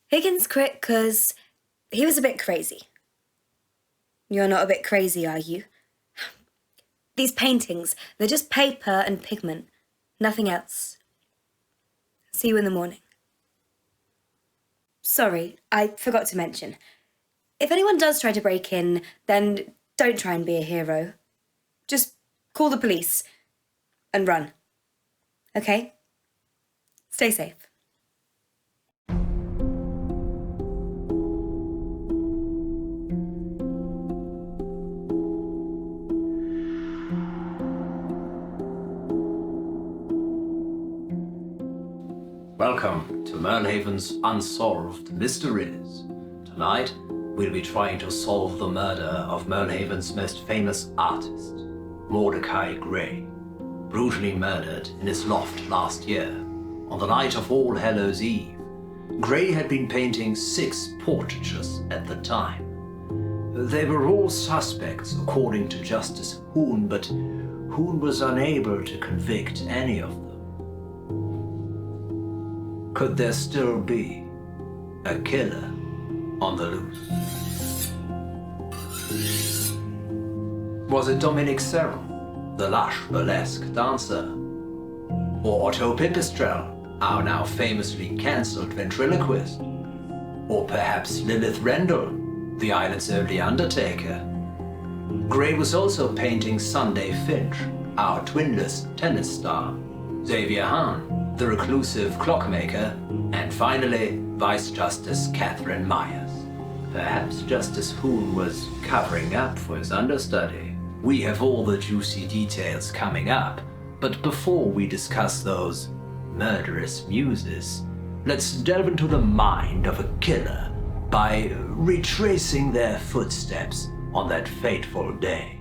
Higgins quit because he was a bit crazy. You're not a bit crazy, are you? These paintings, they're just paper and pigment, nothing else. See you in the morning. Sorry, I forgot to mention. If anyone does try to break in, then don't try and be a hero. Just call the police and run. Okay? Stay safe. Welcome to Merlehaven's Unsolved Mysteries. Tonight, we'll be trying to solve the murder of Merlehaven's most famous artist, Mordecai Gray, brutally murdered in his loft last year. On the night of All Hallows Eve, Gray had been painting 6 portraitures at the time. They were all suspects according to Justice Hoon, but Hoon was unable to convict any of them. Could there still be a killer on the loose? Was it Dominic Serrell, the lush burlesque dancer? Or Otto Pipistrel, our now famously cancelled ventriloquist? Or perhaps Lilith Rendell, the island's only undertaker? Gray was also painting Sunday Finch, our twinless tennis star, Xavier Hahn, the reclusive clockmaker, and finally, Vice Justice Catherine Myers. Perhaps Justice Hoon was covering up for his understudy. We have all the juicy details coming up, but before we discuss those murderous muses, let's delve into the mind of a killer by retracing their footsteps on that fateful day.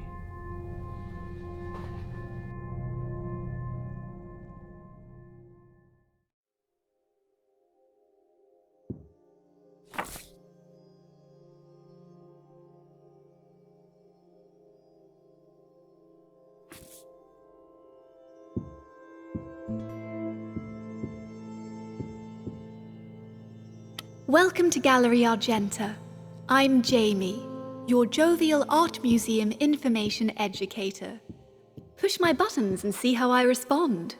Welcome to Gallery Argenta. I'm Jamie, your jovial art museum information educator. Push my buttons and see how I respond.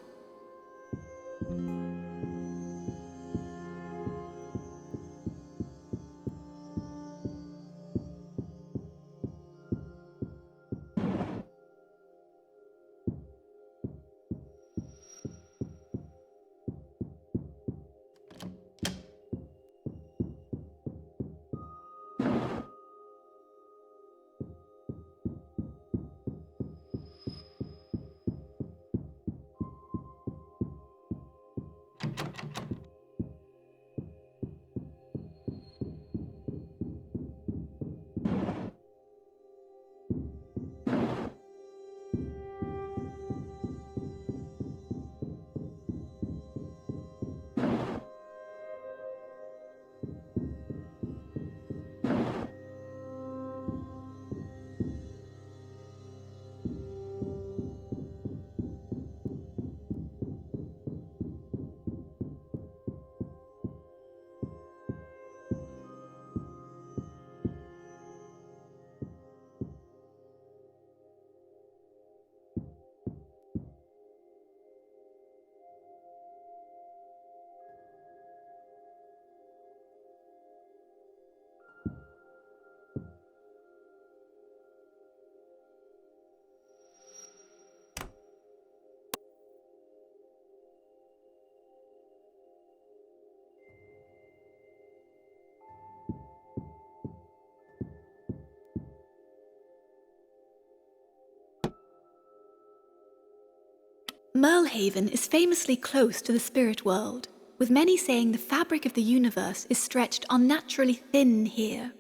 Merlehaven is famously close to the spirit world, with many saying the fabric of the universe is stretched unnaturally thin here.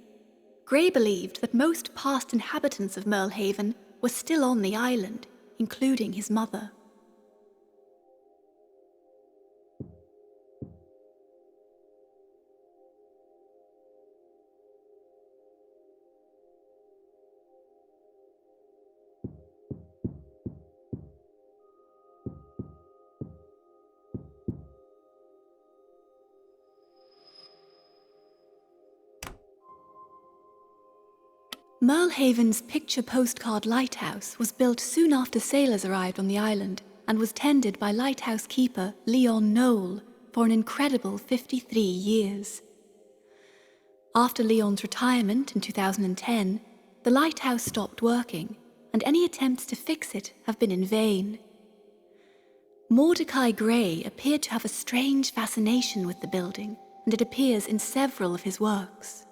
Gray believed that most past inhabitants of Merlehaven were still on the island, including his mother. Merlehaven's picture postcard lighthouse was built soon after sailors arrived on the island and was tended by lighthouse keeper Leon Knoll for an incredible 53 years. After Leon's retirement in 2010, the lighthouse stopped working, and any attempts to fix it have been in vain. Mordecai Gray appeared to have a strange fascination with the building, and it appears in several of his works.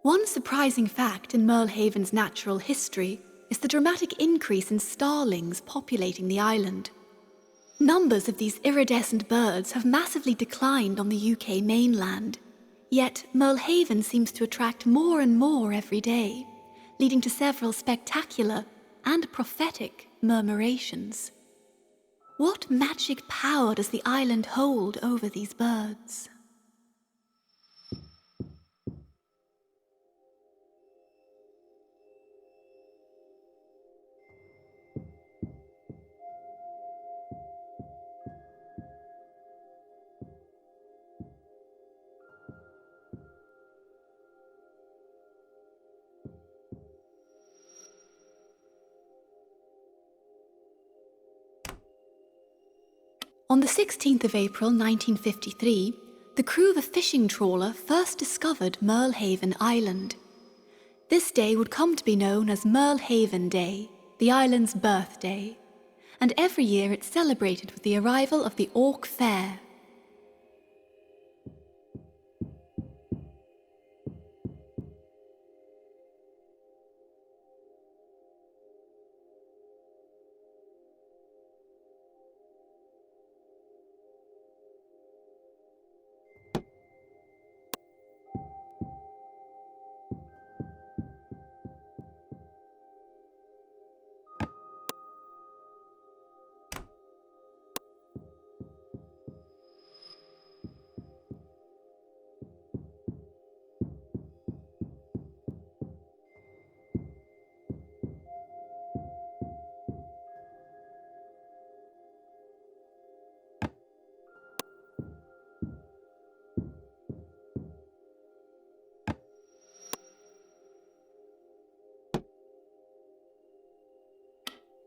One surprising fact in Merlehaven's natural history is the dramatic increase in starlings populating the island. Numbers of these iridescent birds have massively declined on the UK mainland, yet Merlehaven seems to attract more and more every day, leading to several spectacular and prophetic murmurations. What magic power does the island hold over these birds? On the 16th of April 1953, the crew of a fishing trawler first discovered Merlehaven Island. This day would come to be known as Merlehaven Day, the island's birthday, and every year it's celebrated with the arrival of the Auk Fair.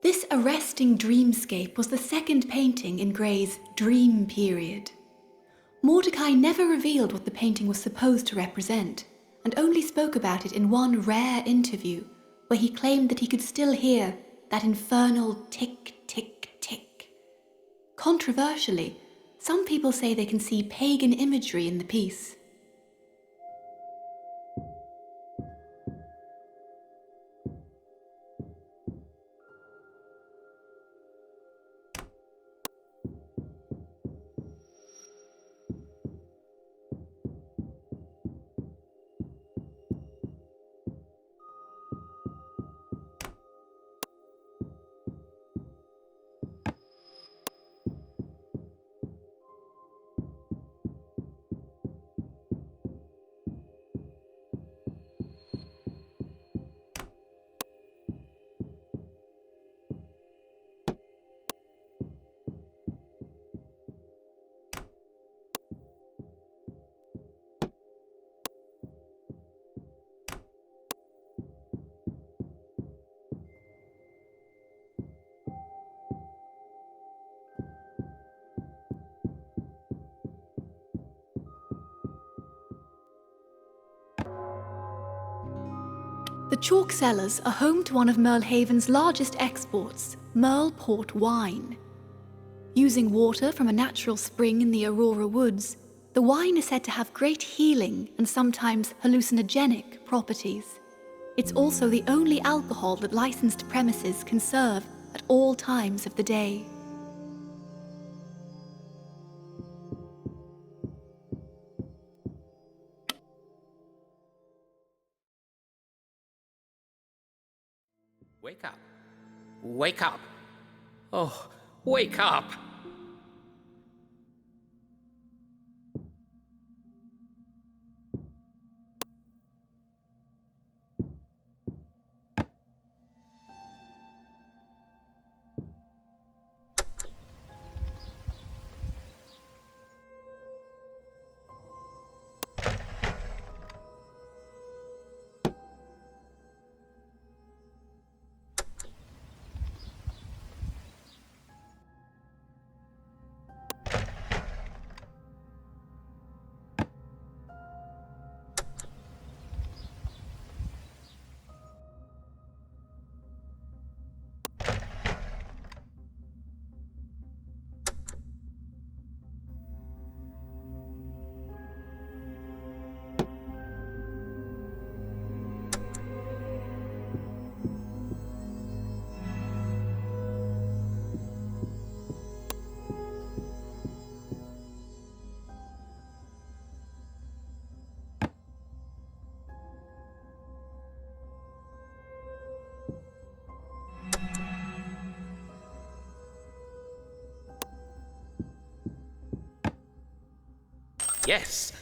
This arresting dreamscape was the second painting in Gray's dream period. Mordecai never revealed what the painting was supposed to represent, and only spoke about it in one rare interview, where he claimed that he could still hear that infernal tick, tick, tick. Controversially, some people say they can see pagan imagery in the piece. The chalk cellars are home to one of Merlehaven's largest exports, Merle Port wine. Using water from a natural spring in the Aurora Woods, the wine is said to have great healing and sometimes hallucinogenic properties. It's also the only alcohol that licensed premises can serve at all times of the day. Wake up. Wake up. Oh, wake up. Yes.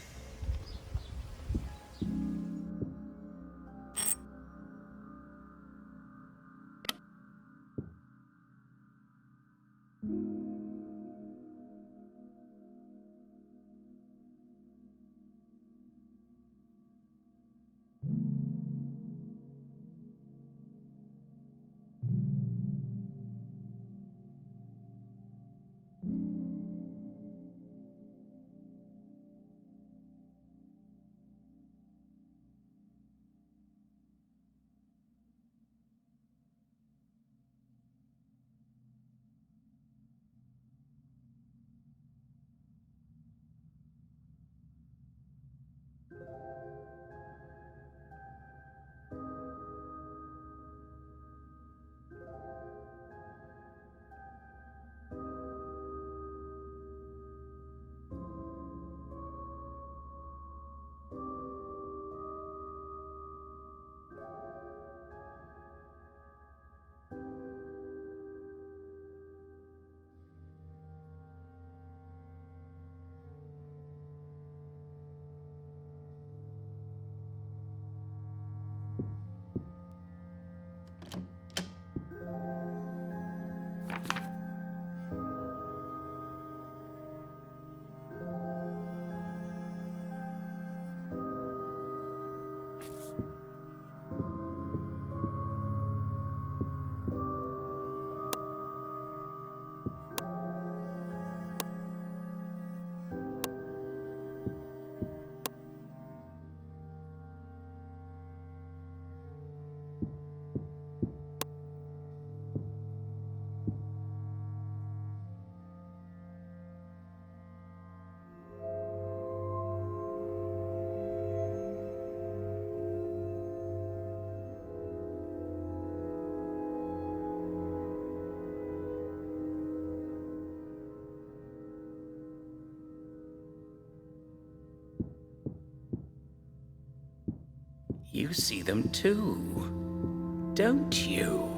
You see them too, don't you?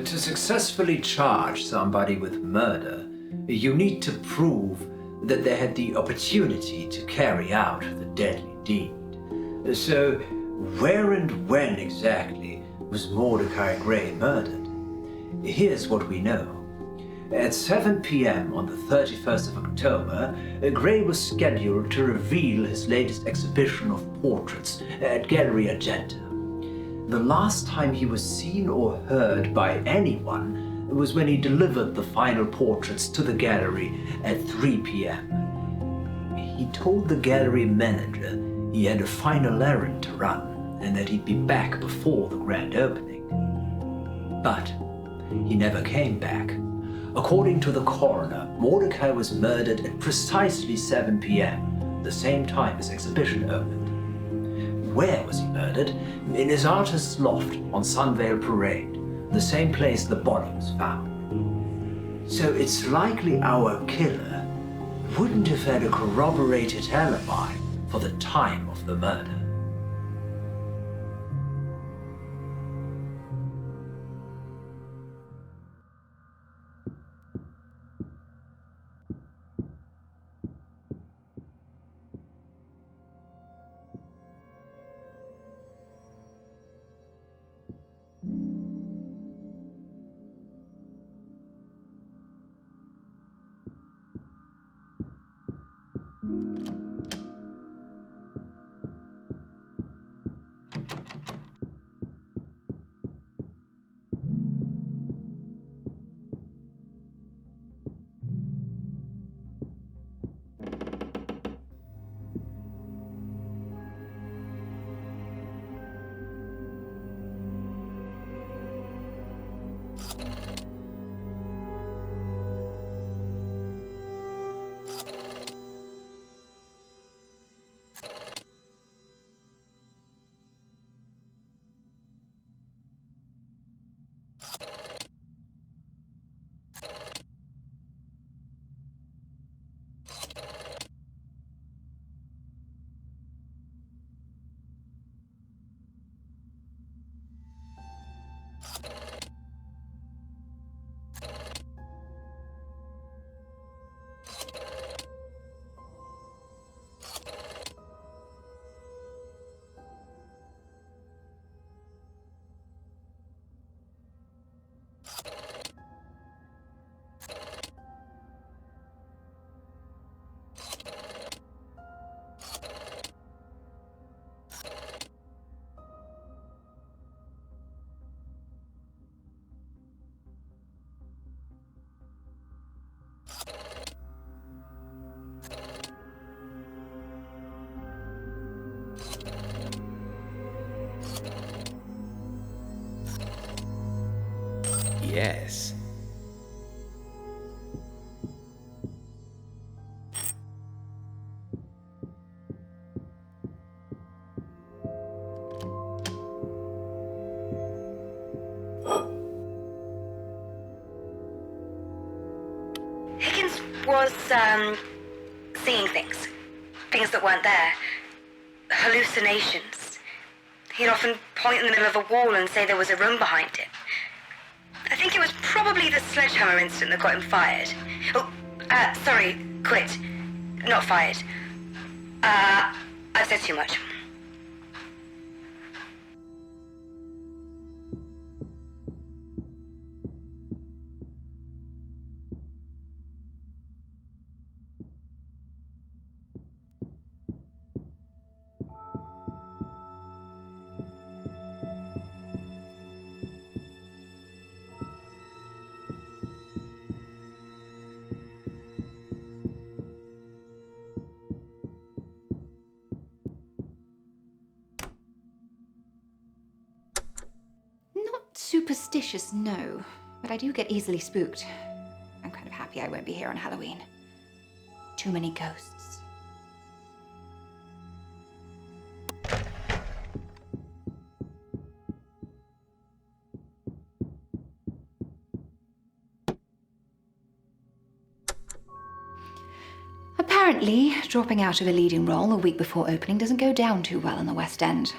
To successfully charge somebody with murder, you need to prove that they had the opportunity to carry out the deadly deed. So, where and when exactly was Mordecai Gray murdered? Here's what we know. At 7 p.m. on the 31st of October, Gray was scheduled to reveal his latest exhibition of portraits at Gallery Argenta. The last time he was seen or heard by anyone was when he delivered the final portraits to the gallery at 3 p.m. He told the gallery manager he had a final errand to run and that he'd be back before the grand opening. But he never came back. According to the coroner, Mordecai was murdered at precisely 7 p.m., the same time his exhibition opened. Where was he murdered? In his artist's loft on Sunvale Parade, the same place the body was found. So it's likely our killer wouldn't have had a corroborated alibi for the time of the murder. yes. Higgins was, seeing things. Things that weren't there. Hallucinations. He'd often point in the middle of a wall and say there was a room behind it. I think it was probably the sledgehammer incident that got him fired. Oh, sorry, quit. Not fired. I've said too much. Not superstitious, no, but I do get easily spooked. I'm kind of happy I won't be here on Halloween. Too many ghosts. Apparently, dropping out of a leading role a week before opening doesn't go down too well in the West End.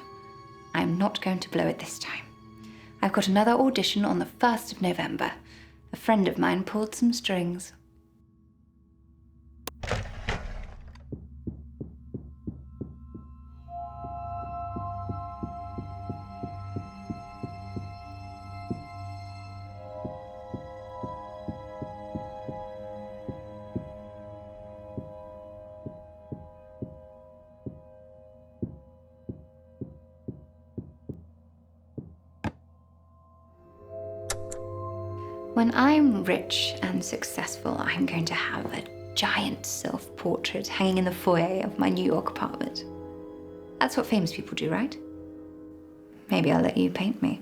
I'm not going to blow it this time. I've got another audition on the 1st of November. A friend of mine pulled some strings. When I'm rich and successful, I'm going to have a giant self-portrait hanging in the foyer of my New York apartment. That's what famous people do, right? Maybe I'll let you paint me.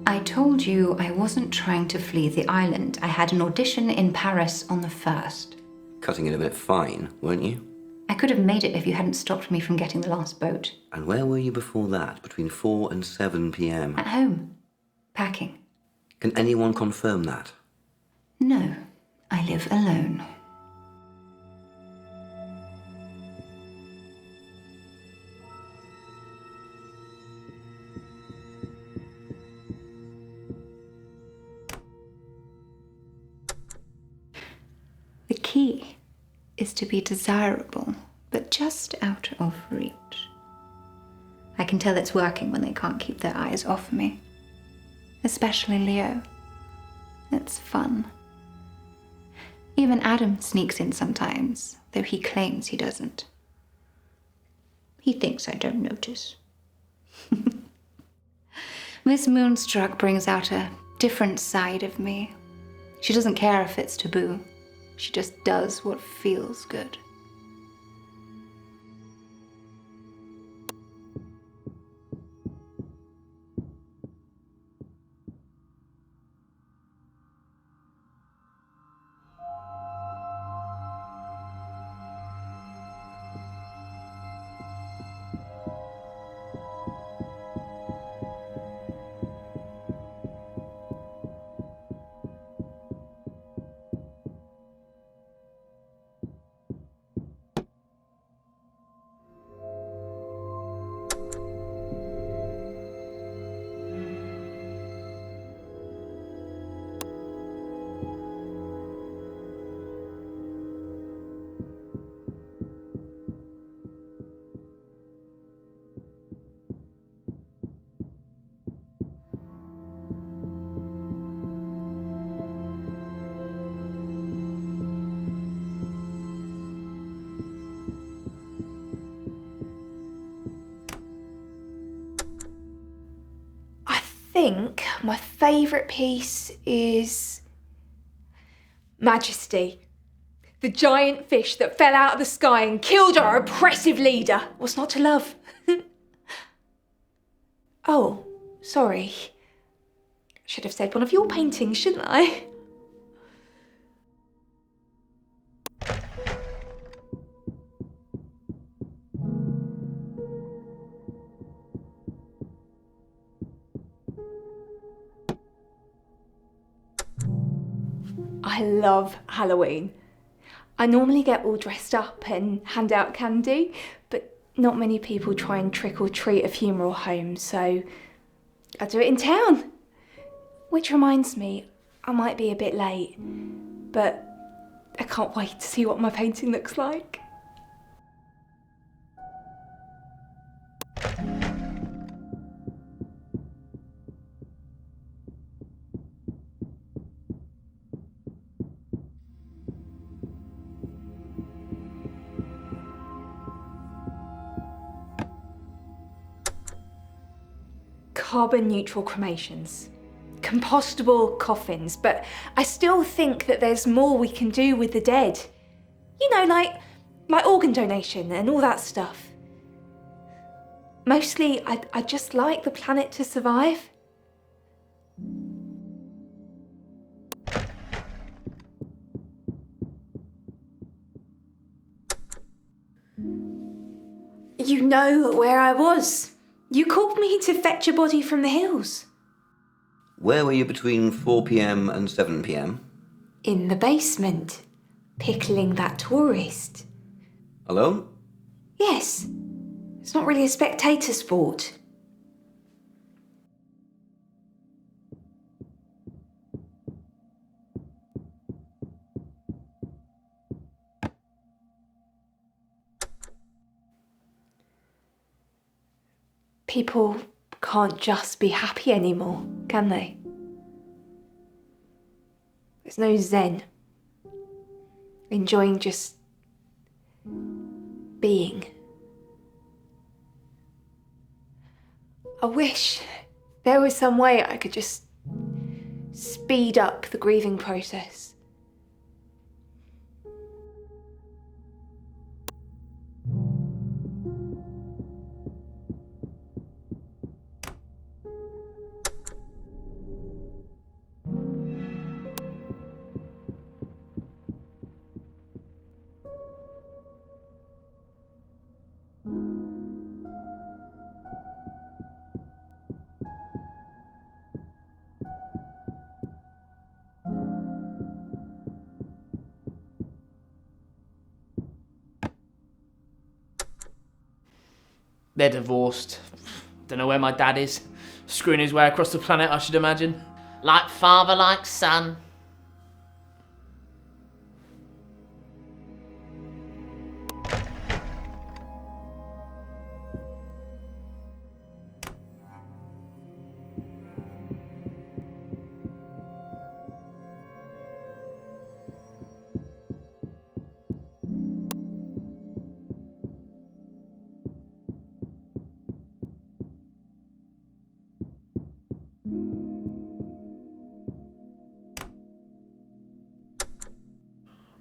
I told you I wasn't trying to flee the island. I had an audition in Paris on the 1st. Cutting it a bit fine, weren't you? I could have made it if you hadn't stopped me from getting the last boat. And where were you before that, between 4 and 7 p.m.? At home. Packing. Can anyone confirm that? No, I live alone. The key is to be desirable, but just out of reach. I can tell it's working when they can't keep their eyes off me. Especially Leo. It's fun. Even Adam sneaks in sometimes, though he claims he doesn't. He thinks I don't notice. Miss Moonstruck brings out a different side of me. She doesn't care if it's taboo. She just does what feels good. I think my favourite piece is Majesty. The giant fish that fell out of the sky and killed our oppressive leader. What's not to love? Oh, sorry. Should have said one of your paintings, shouldn't I? I love Halloween. I normally get all dressed up and hand out candy, but not many people try and trick or treat at funeral homes, so I do it in town. Which reminds me, I might be a bit late, but I can't wait to see what my painting looks like. Carbon neutral cremations, compostable coffins, but I still think that there's more we can do with the dead. You know, like organ donation and all that stuff. Mostly, I just like the planet to survive. You know where I was. You called me to fetch a body from the hills. Where were you between 4 p.m. and 7 p.m? In the basement, pickling that tourist. Alone? Yes. It's not really a spectator sport. People can't just be happy anymore, can they? There's no zen. Enjoying just being. I wish there was some way I could just speed up the grieving process. They're divorced. Don't know where my dad is. Screwing his way across the planet, I should imagine. Like father, like son.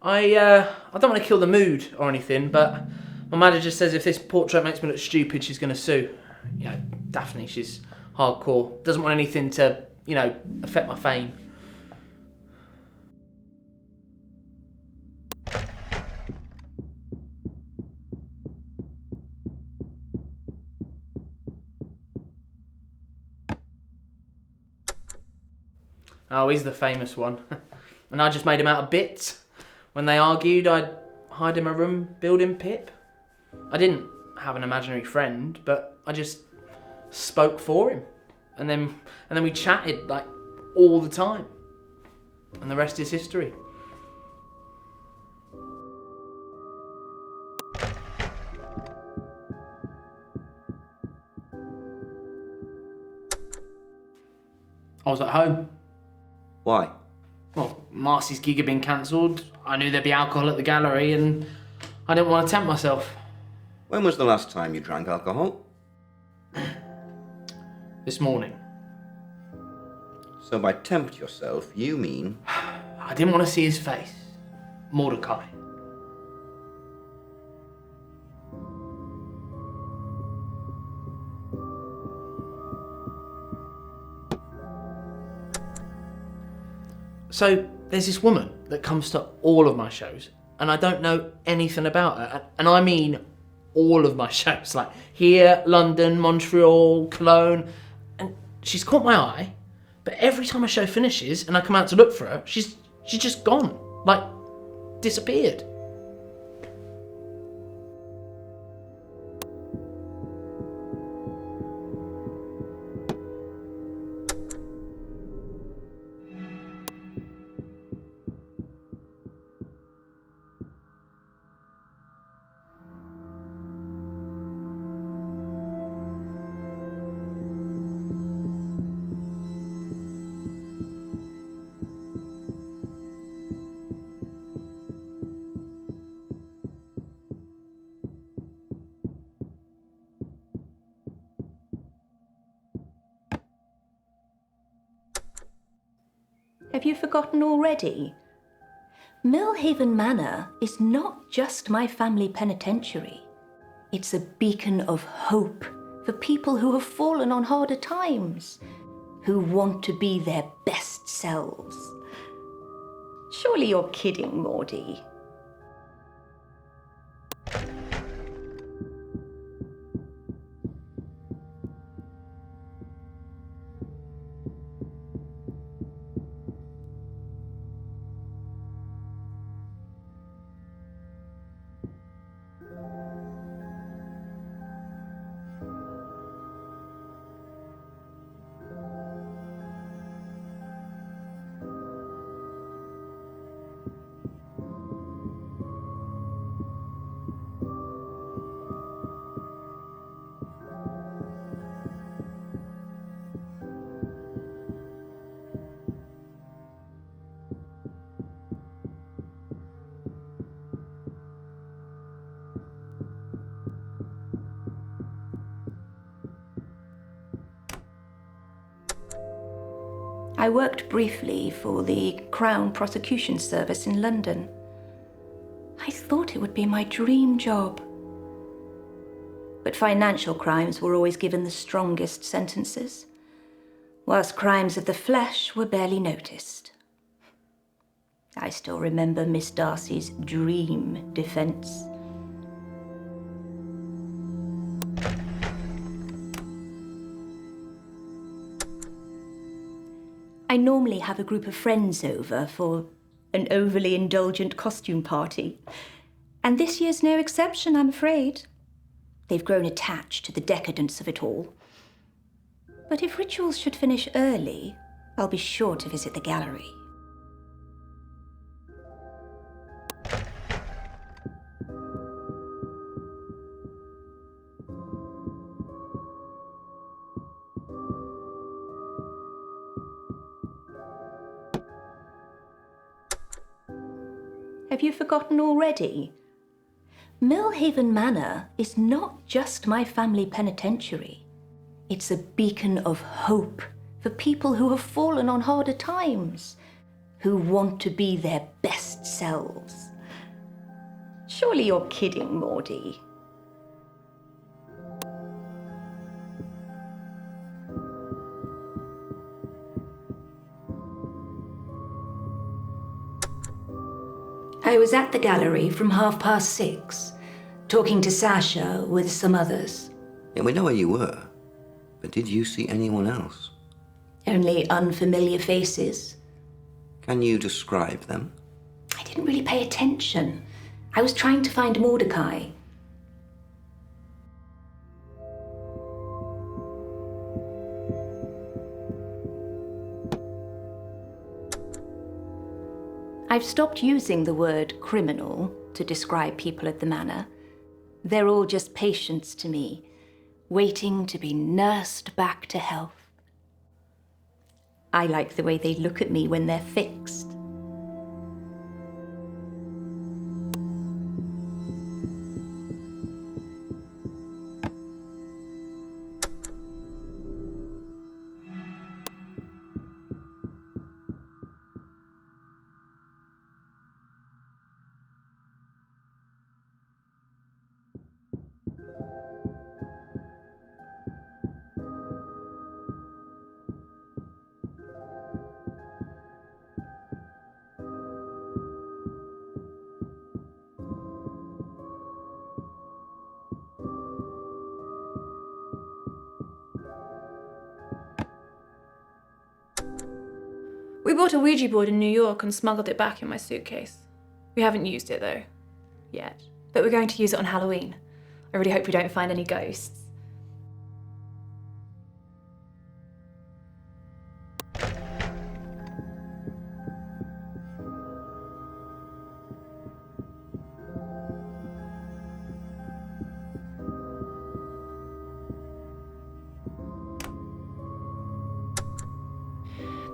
I don't want to kill the mood or anything, but my manager says if this portrait makes me look stupid, she's going to sue. You know, Daphne, she's hardcore. Doesn't want anything to, you know, affect my fame. Oh, he's the famous one. And I just made him out of bits. When they argued, I'd hide in my room building Pip. I didn't have an imaginary friend, but I just spoke for him. And then we chatted like all the time. And the rest is history. I was at home. Why? Well, Marcy's gig had been cancelled. I knew there'd be alcohol at the gallery and I didn't want to tempt myself. When was the last time you drank alcohol? This morning. So by tempt yourself, you mean... I didn't want to see his face. Mordecai. So there's this woman that comes to all of my shows, and I don't know anything about her. And I mean all of my shows, like here, London, Montreal, Cologne. And she's caught my eye, but every time a show finishes and I come out to look for her, she's just gone, like disappeared. Have you forgotten already? Millhaven Manor is not just my family penitentiary. It's a beacon of hope for people who have fallen on harder times, who want to be their best selves. Surely you're kidding, Maudie. I worked briefly for the Crown Prosecution Service in London. I thought it would be my dream job. But financial crimes were always given the strongest sentences, whilst crimes of the flesh were barely noticed. I still remember Miss Darcy's dream defence. I normally have a group of friends over for an overly indulgent costume party. And this year's no exception, I'm afraid. They've grown attached to the decadence of it all. But if rituals should finish early, I'll be sure to visit the gallery. Have you forgotten already? Millhaven Manor is not just my family penitentiary. It's a beacon of hope for people who have fallen on harder times, who want to be their best selves. Surely you're kidding, Maudie. I was at the gallery from 6:30, talking to Sasha with some others. Yeah, we know where you were. But did you see anyone else? Only unfamiliar faces. Can you describe them? I didn't really pay attention. I was trying to find Mordecai. I've stopped using the word criminal to describe people at the manor. They're all just patients to me, waiting to be nursed back to health. I like the way they look at me when they're fixed. We bought a Ouija board in New York and smuggled it back in my suitcase. We haven't used it though, yet. But we're going to use it on Halloween. I really hope we don't find any ghosts.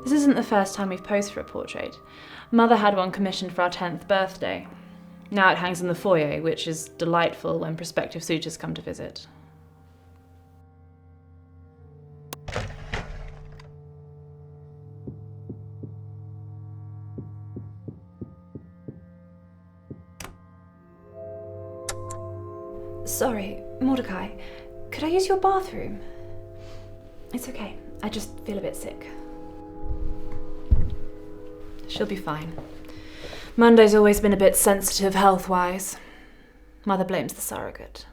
This isn't the first time we've posed for a portrait. Mother had one commissioned for our 10th birthday. Now it hangs in the foyer, which is delightful when prospective suitors come to visit. Sorry, Mordecai, could I use your bathroom? It's okay, I just feel a bit sick. She'll be fine. Monday's always been a bit sensitive health-wise. Mother blames the surrogate.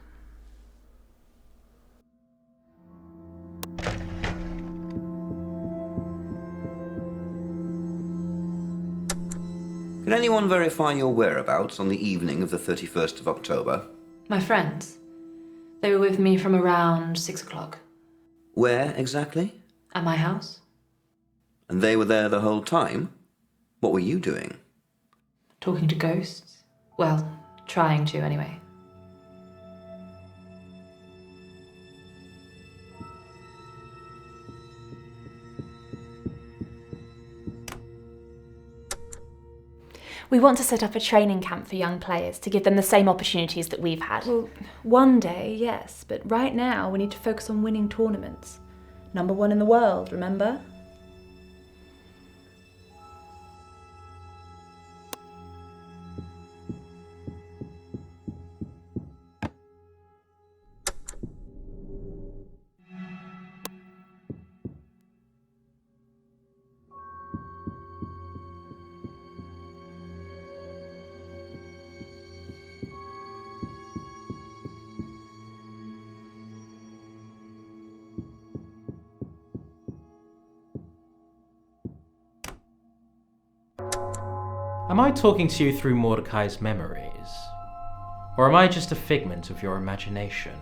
Can anyone verify your whereabouts on the evening of the 31st of October? My friends. They were with me from around 6 o'clock. Where exactly? At my house. And they were there the whole time? What were you doing? Talking to ghosts. Well, trying to anyway. We want to set up a training camp for young players to give them the same opportunities that we've had. Well, one day, yes, but right now we need to focus on winning tournaments. Number 1 in the world, remember? Am I talking to you through Mordecai's memories? Or am I just a figment of your imagination?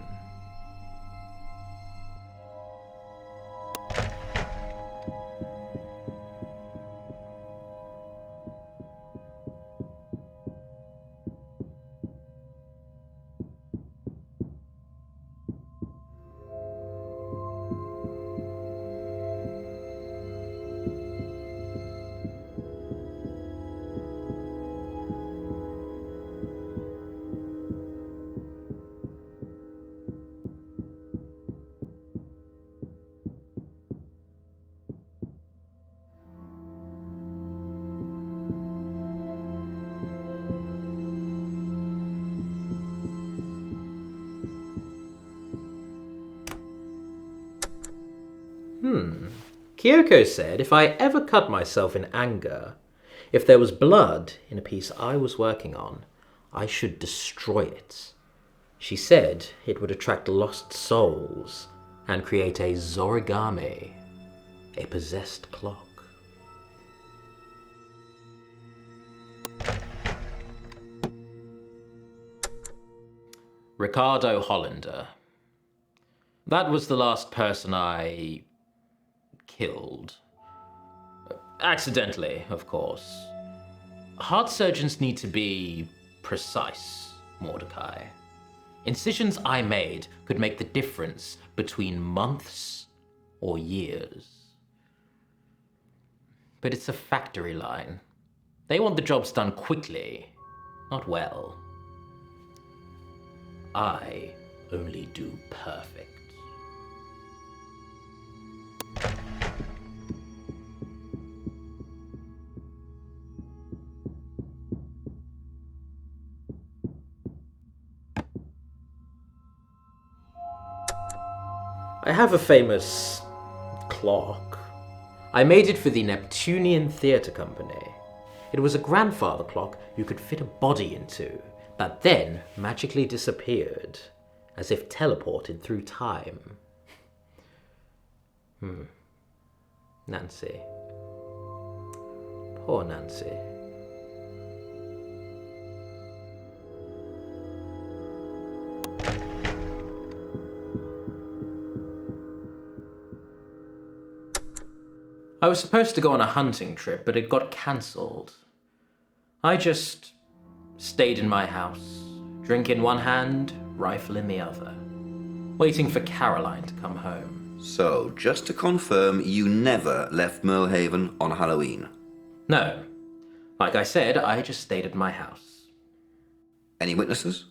Kyoko said if I ever cut myself in anger, if there was blood in a piece I was working on, I should destroy it. She said it would attract lost souls and create a Zorigami, a possessed clock. Ricardo Hollander. That was the last person I killed. Accidentally, of course. Heart surgeons need to be precise, Mordecai. Incisions I made could make the difference between months or years. But it's a factory line. They want the jobs done quickly, not well. I only do perfect. I have a famous clock. I made it for the Neptunian Theatre Company. It was a grandfather clock you could fit a body into, that then magically disappeared, as if teleported through time. Nancy. Poor Nancy. I was supposed to go on a hunting trip, but it got cancelled. I just stayed in my house, drink in one hand, rifle in the other, waiting for Caroline to come home. So, just to confirm, you never left Merlehaven on Halloween? No. Like I said, I just stayed at my house. Any witnesses?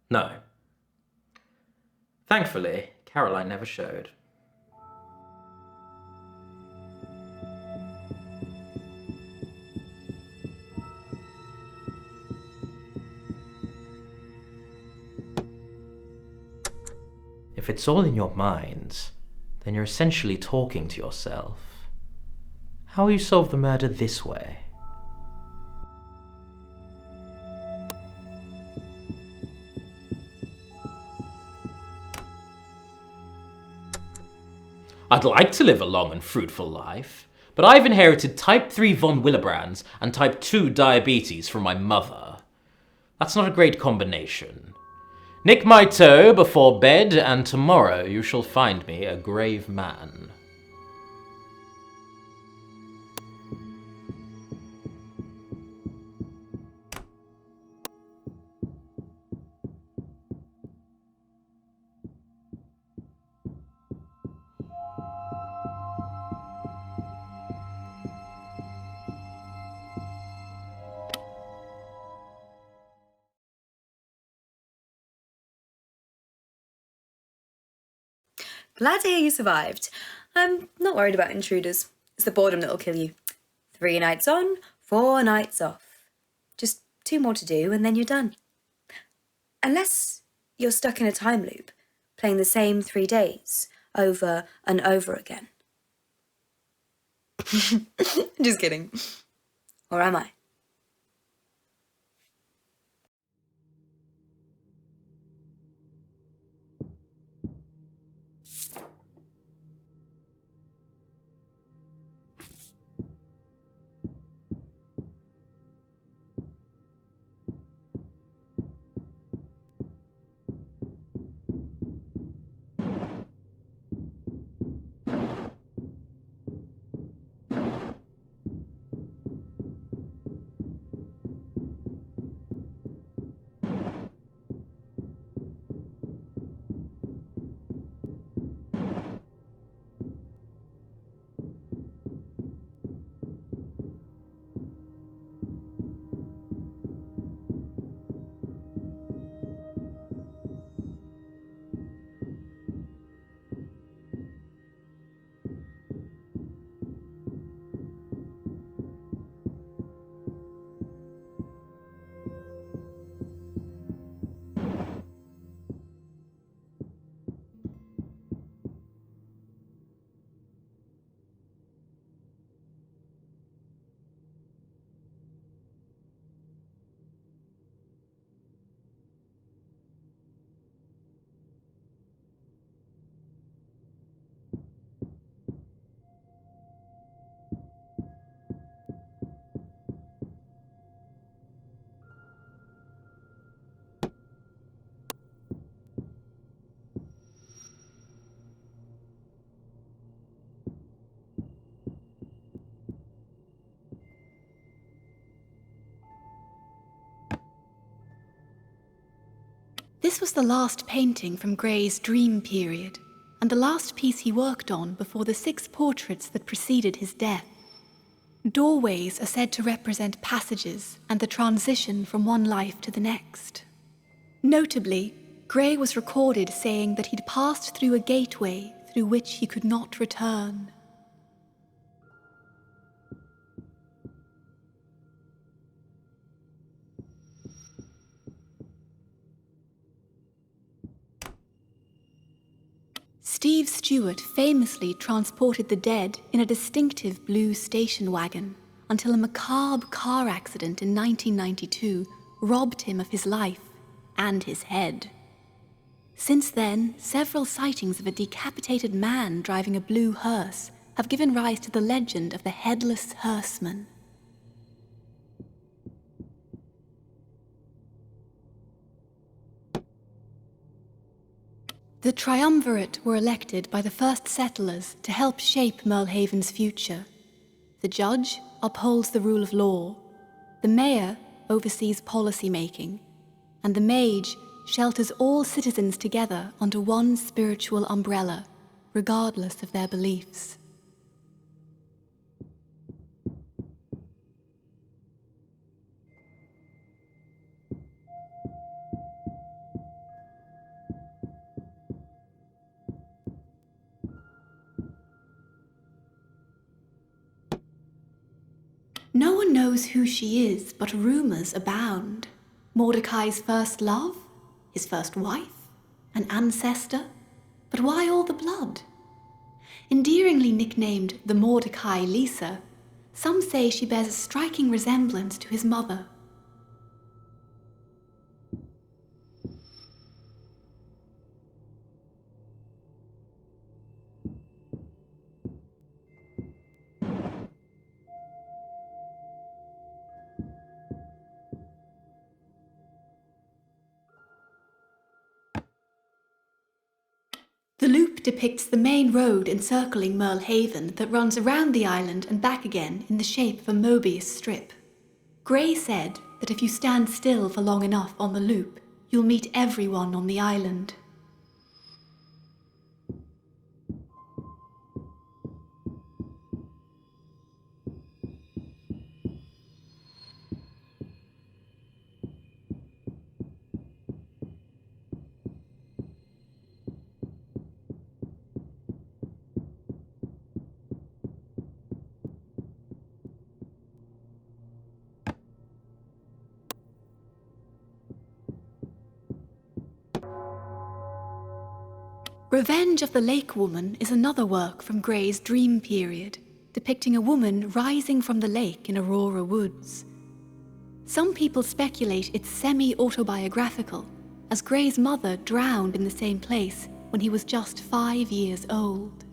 No. Thankfully, Caroline never showed. If it's all in your minds, then you're essentially talking to yourself. How will you solve the murder this way? I'd like to live a long and fruitful life, but I've inherited type 3 von Willebrands and type 2 diabetes from my mother. That's not a great combination. Nick my toe before bed, and tomorrow you shall find me a grave man. Glad to hear you survived. I'm not worried about intruders. It's the boredom that'll kill you. 3 nights on, 4 nights off. Just 2 more to do and then you're done. Unless you're stuck in a time loop, playing the same 3 days over and over again. Just kidding. Or am I? This was the last painting from Gray's dream period, and the last piece he worked on before the 6 portraits that preceded his death. Doorways are said to represent passages and the transition from one life to the next. Notably, Gray was recorded saying that he'd passed through a gateway through which he could not return. Steve Stewart famously transported the dead in a distinctive blue station wagon until a macabre car accident in 1992 robbed him of his life and his head. Since then, several sightings of a decapitated man driving a blue hearse have given rise to the legend of the Headless Horseman. The triumvirate were elected by the first settlers to help shape Merlehaven's future. The judge upholds the rule of law, the mayor oversees policy making, and the mage shelters all citizens together under one spiritual umbrella, regardless of their beliefs. No one knows who she is, but rumors abound. Mordecai's first love? His first wife? An ancestor? But why all the blood? Endearingly nicknamed the Mordecai Lisa, some say she bears a striking resemblance to his mother. The loop depicts the main road encircling Merlehaven that runs around the island and back again in the shape of a Mobius strip. Gray said that if you stand still for long enough on the loop, you'll meet everyone on the island. Revenge of the Lake Woman is another work from Gray's dream period, depicting a woman rising from the lake in Aurora Woods. Some people speculate it's semi-autobiographical, as Gray's mother drowned in the same place when he was just 5 years old.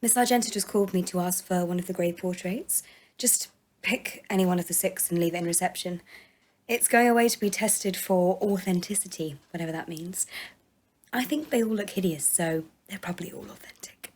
Miss Argenta just called me to ask for one of the Grey portraits. Just pick any one of the 6 and leave it in reception. It's going away to be tested for authenticity, whatever that means. I think they all look hideous, so they're probably all authentic.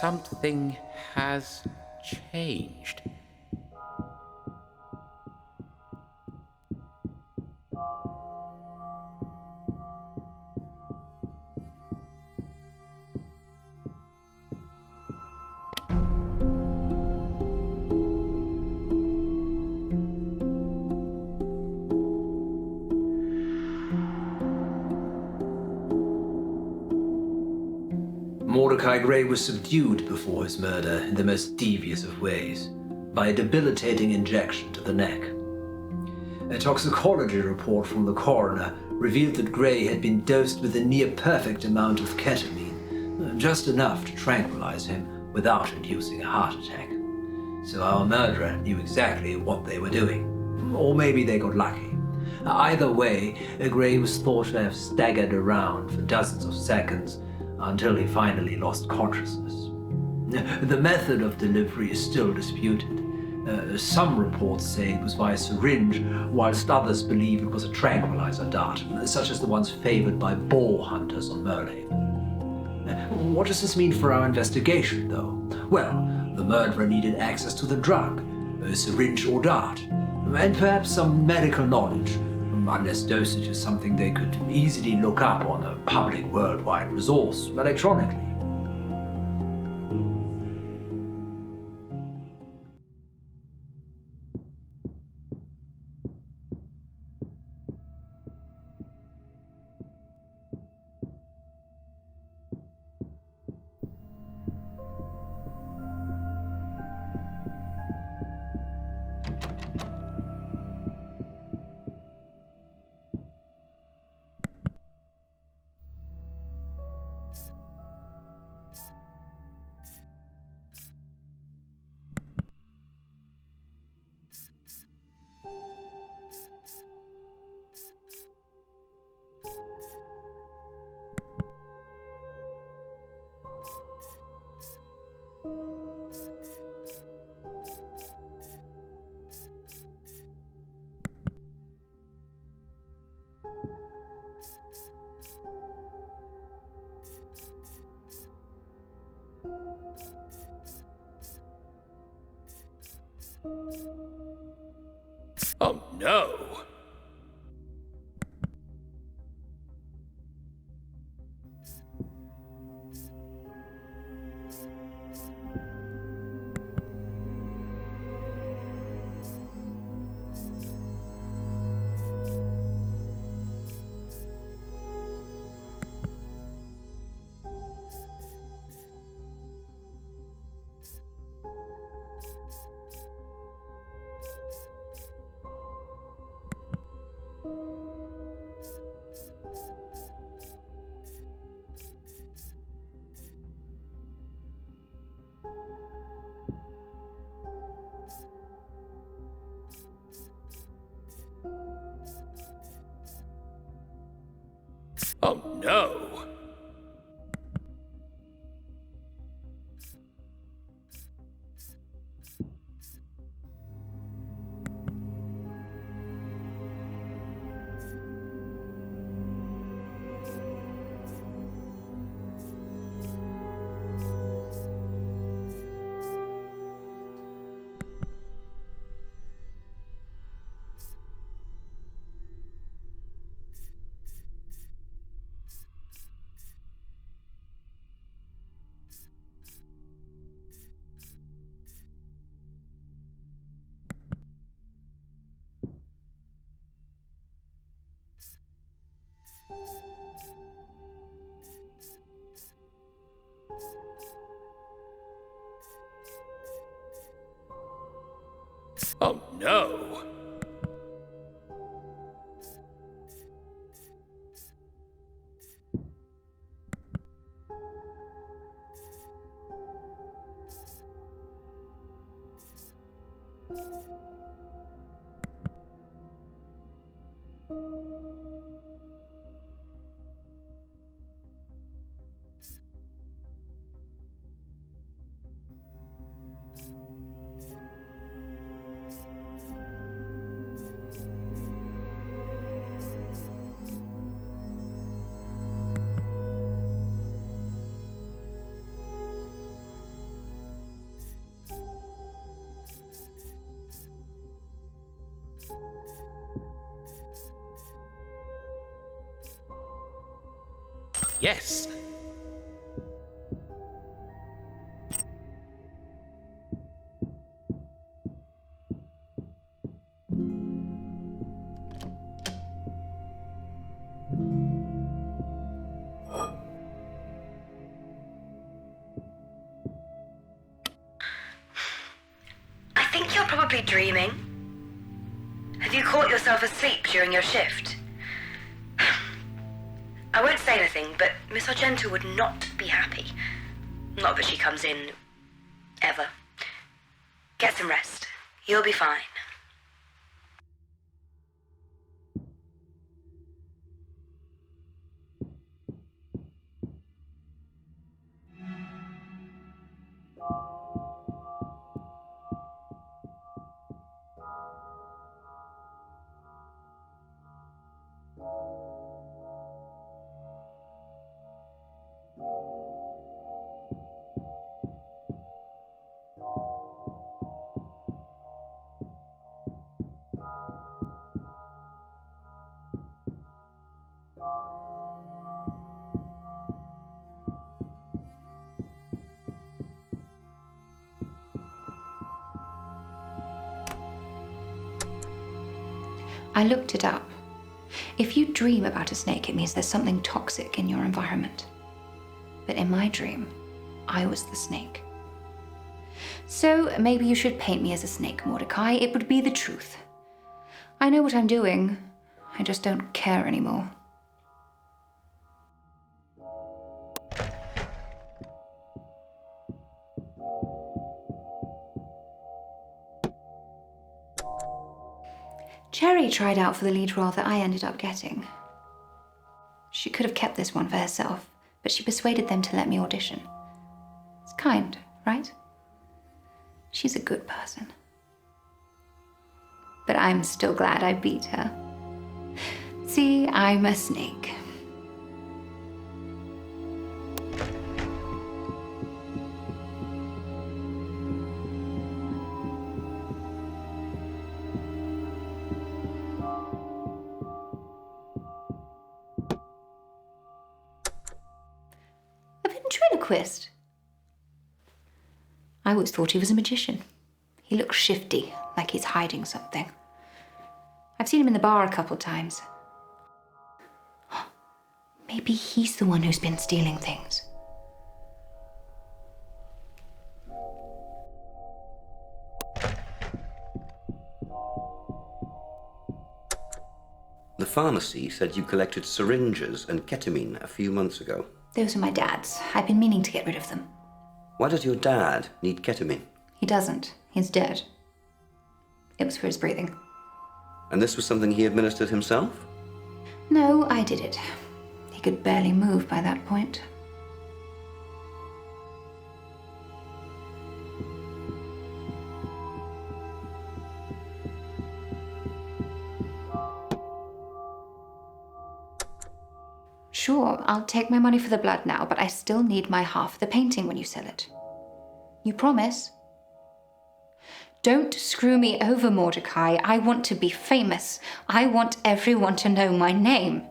Something has changed. Mordecai Gray was subdued before his murder in the most devious of ways, by a debilitating injection to the neck. A toxicology report from the coroner revealed that Gray had been dosed with a near-perfect amount of ketamine, just enough to tranquilize him without inducing a heart attack. So our murderer knew exactly what they were doing. Or maybe they got lucky. Either way, Gray was thought to have staggered around for dozens of seconds until he finally lost consciousness. The method of delivery is still disputed. Some reports say it was via syringe, whilst others believe it was a tranquilizer dart, such as the ones favored by boar hunters on Merlhaven. What does this mean for our investigation, though? Well, the murderer needed access to the drug, a syringe or dart, and perhaps some medical knowledge, unless dosage is something they could easily look up on a public worldwide resource electronically. Oh no! Oh no! Oh no! Yes! probably dreaming. Have you caught yourself asleep during your shift? I won't say anything, but Miss Argento would not be happy. Not that she comes in ever. Get some rest. You'll be fine. I looked it up. If you dream about a snake, it means there's something toxic in your environment. But in my dream, I was the snake. So maybe you should paint me as a snake, Mordecai. It would be the truth. I know what I'm doing. I just don't care anymore. Cherry tried out for the lead role that I ended up getting. She could have kept this one for herself, but she persuaded them to let me audition. It's kind, right? She's a good person. But I'm still glad I beat her. See, I'm a snake. A ventriloquist. I always thought he was a magician. He looks shifty, like he's hiding something. I've seen him in the bar a couple times. Maybe he's the one who's been stealing things. The pharmacy said you collected syringes and ketamine a few months ago. Those are my dad's. I've been meaning to get rid of them. Why does your dad need ketamine? He doesn't. He's dead. It was for his breathing. And this was something he administered himself? No, I did it. He could barely move by that point. Sure, I'll take my money for the blood now, but I still need my half of the painting when you sell it. You promise? Don't screw me over, Mordecai. I want to be famous. I want everyone to know my name.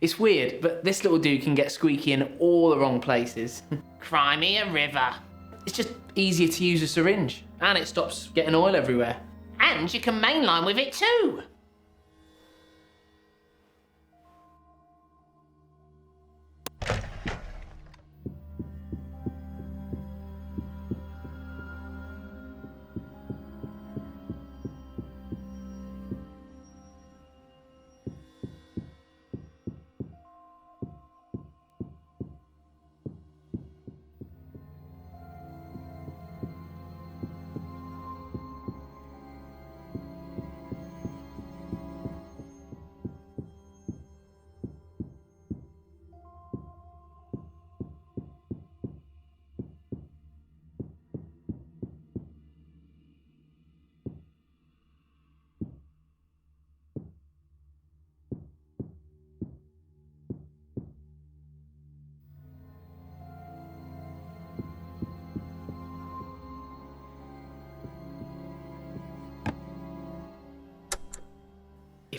It's weird, but this little dude can get squeaky in all the wrong places. Cry me a river. It's just easier to use a syringe, and it stops getting oil everywhere. And you can mainline with it too.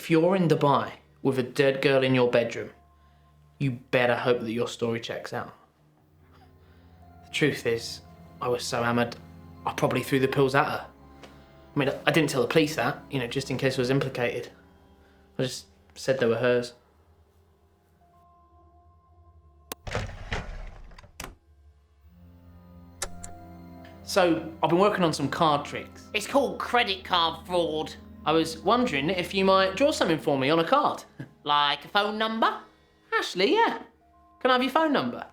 if you're in Dubai with a dead girl in your bedroom, you better hope that your story checks out. The truth is, I was so hammered, I probably threw the pills at her. I mean, I didn't tell the police that, just in case I was implicated. I just said they were hers. So, I've been working on some card tricks. It's called credit card fraud. I was wondering if you might draw something for me on a card. Like a phone number? Ashley, yeah. Can I have your phone number?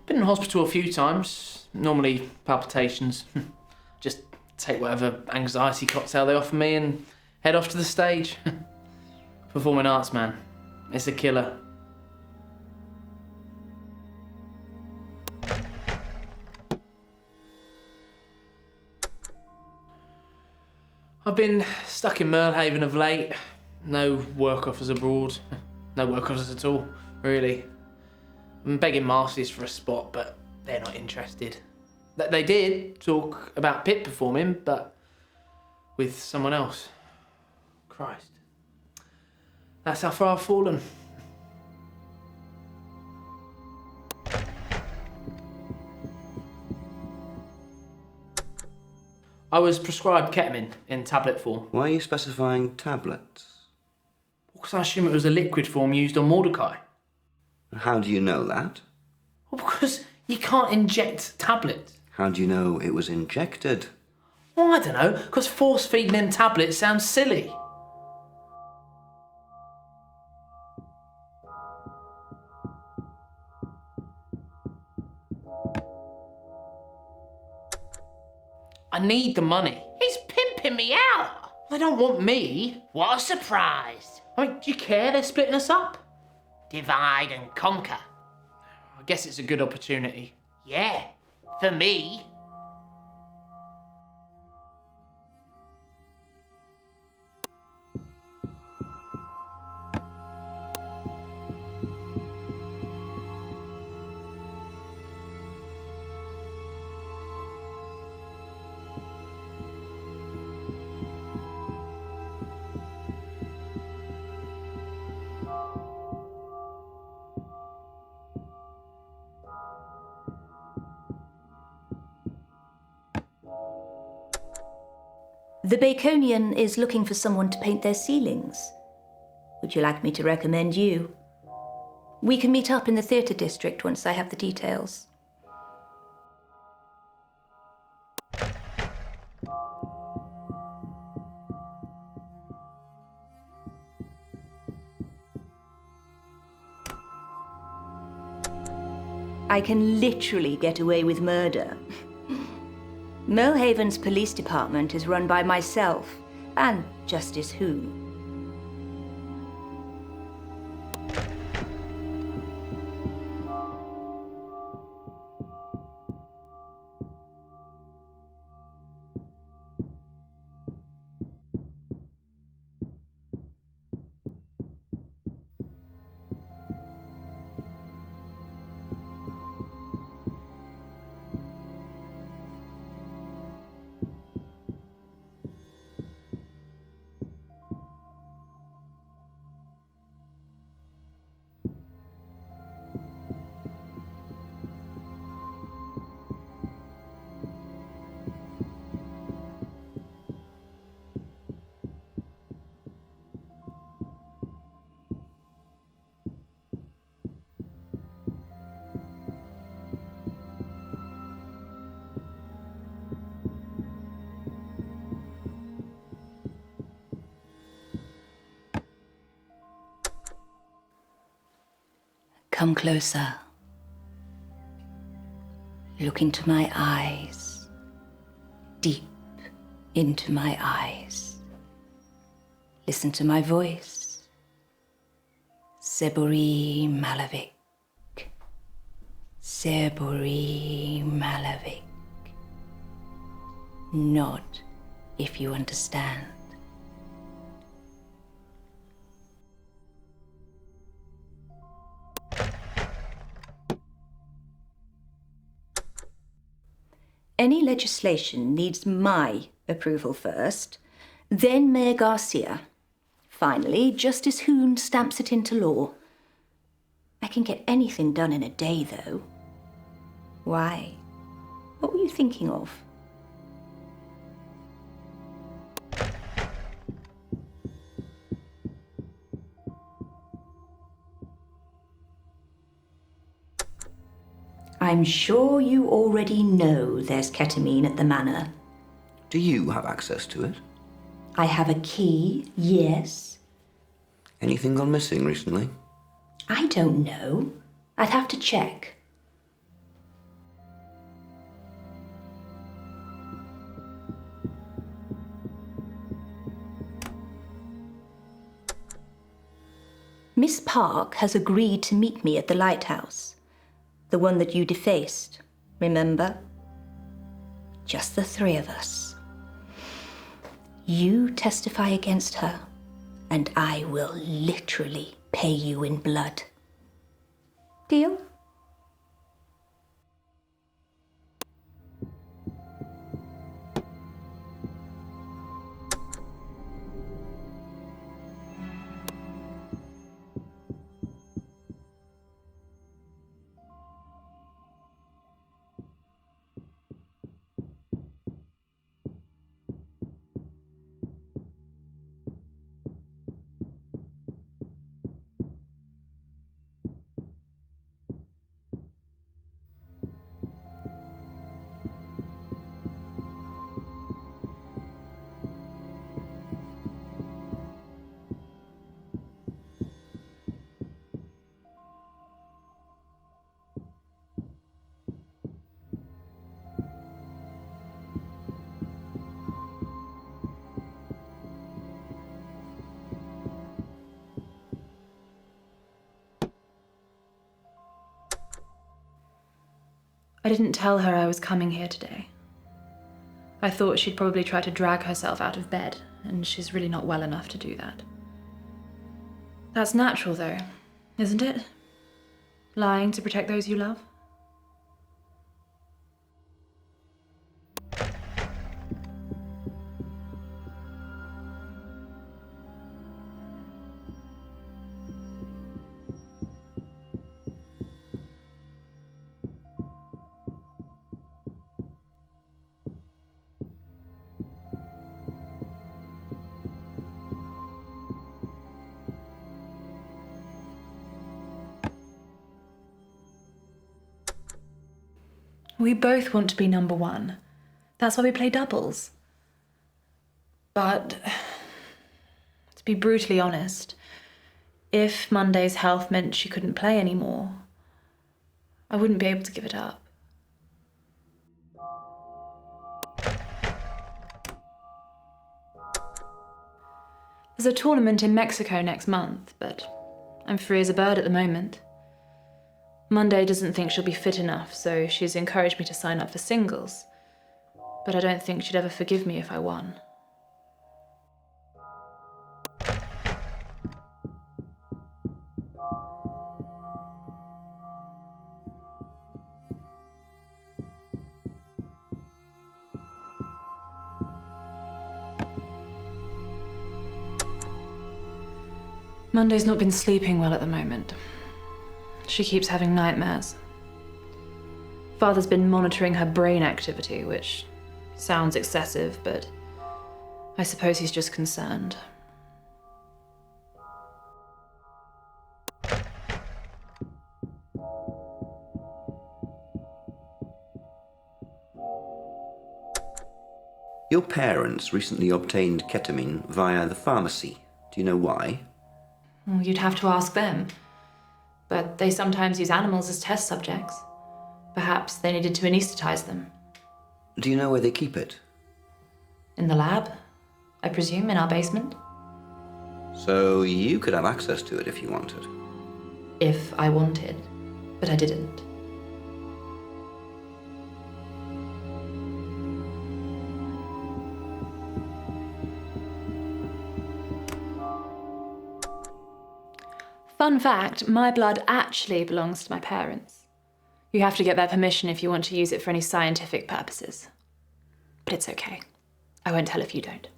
Been in hospital a few times, normally palpitations. Just take whatever anxiety cocktail they offer me and head off to the stage. Performing arts, man. It's a killer. I've been stuck in Merlhaven of late. No work offers abroad. No work offers at all, really. I'm begging Marcy's for a spot, but they're not interested. They did talk about Pip performing, but with someone else. Christ. That's how far I've fallen. I was prescribed ketamine in tablet form. Why are you specifying tablets? Because I assume it was a liquid form used on Mordecai. How do you know that? Well, because you can't inject tablets. How do you know it was injected? Well, I don't know, because force-feeding them tablets sounds silly. I need the money. He's pimping me out. They don't want me. What a surprise. I mean, do you care they're splitting us up? Divide and conquer. I guess it's a good opportunity. Yeah, for me. The Baconian is looking for someone to paint their ceilings. Would you like me to recommend you? We can meet up in the theatre district once I have the details. I can literally get away with murder. Merlhaven's police department is run by myself and Justice Who. Come closer. Look into my eyes. Deep into my eyes. Listen to my voice. Sebori Malavik. Sebori Malavik. Nod if you understand. Any legislation needs my approval first, then Mayor Garcia. Finally, Justice Hoon stamps it into law. I can get anything done in a day, though. Why? What were you thinking of? I'm sure you already know there's ketamine at the manor. Do you have access to it? I have a key, yes. Anything gone missing recently? I don't know. I'd have to check. Miss Park has agreed to meet me at the lighthouse. The one that you defaced, remember? Just the three of us. You testify against her, and I will literally pay you in blood. Deal? I didn't tell her I was coming here today. I thought she'd probably try to drag herself out of bed, and she's really not well enough to do that. That's natural, though, isn't it? Lying to protect those you love? We both want to be number one. That's why we play doubles. But, to be brutally honest, if Monday's health meant she couldn't play anymore, I wouldn't be able to give it up. There's a tournament in Mexico next month, but I'm free as a bird at the moment. Monday doesn't think she'll be fit enough, so she's encouraged me to sign up for singles. But I don't think she'd ever forgive me if I won. Monday's not been sleeping well at the moment. She keeps having nightmares. Father's been monitoring her brain activity, which sounds excessive, but I suppose he's just concerned. Your parents recently obtained ketamine via the pharmacy. Do you know why? Well, you'd have to ask them. but they sometimes use animals as test subjects. Perhaps they needed to anesthetize them. Do you know where they keep it? In the lab, I presume, in our basement. So you could have access to it if you wanted. If I wanted, but I didn't. Fun fact, my blood actually belongs to my parents. You have to get their permission if you want to use it for any scientific purposes. But it's okay. I won't tell if you don't.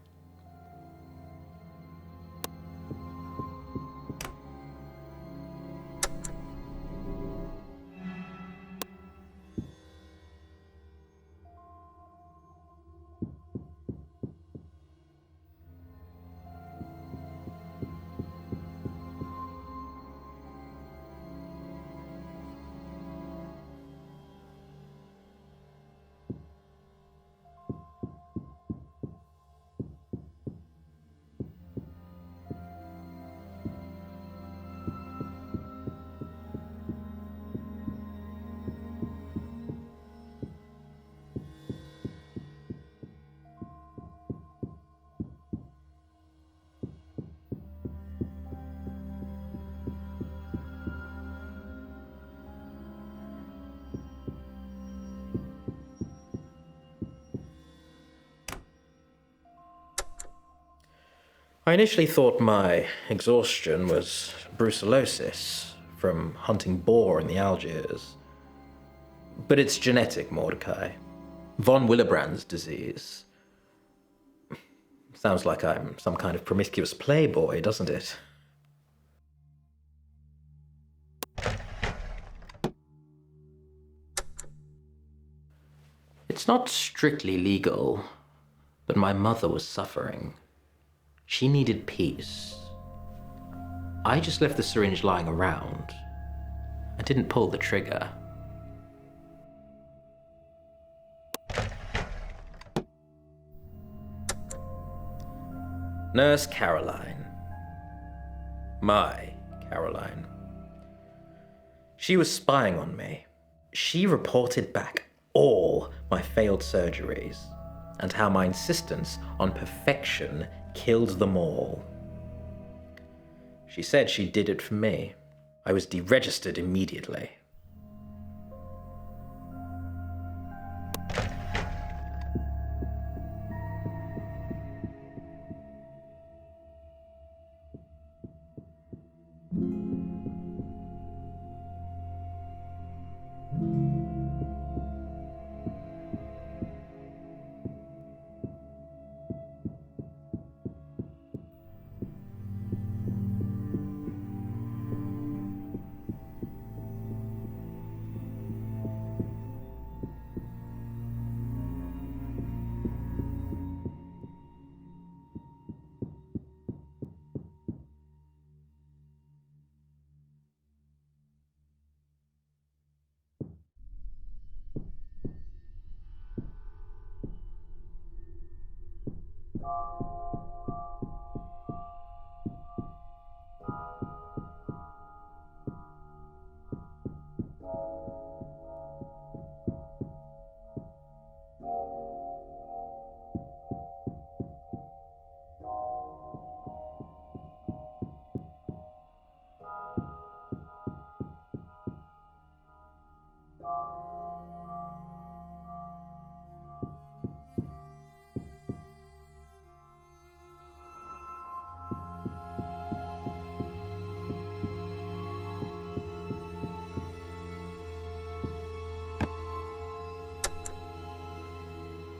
I initially thought my exhaustion was brucellosis from hunting boar in the Algiers. But it's genetic, Mordecai. Von Willebrand's disease. Sounds like I'm some kind of promiscuous playboy, doesn't it? It's not strictly legal, but my mother was suffering. She needed peace. I just left the syringe lying around. I didn't pull the trigger. Nurse Caroline. My Caroline. She was spying on me. She reported back all my failed surgeries and how my insistence on perfection killed them all. She said she did it for me. I was deregistered immediately.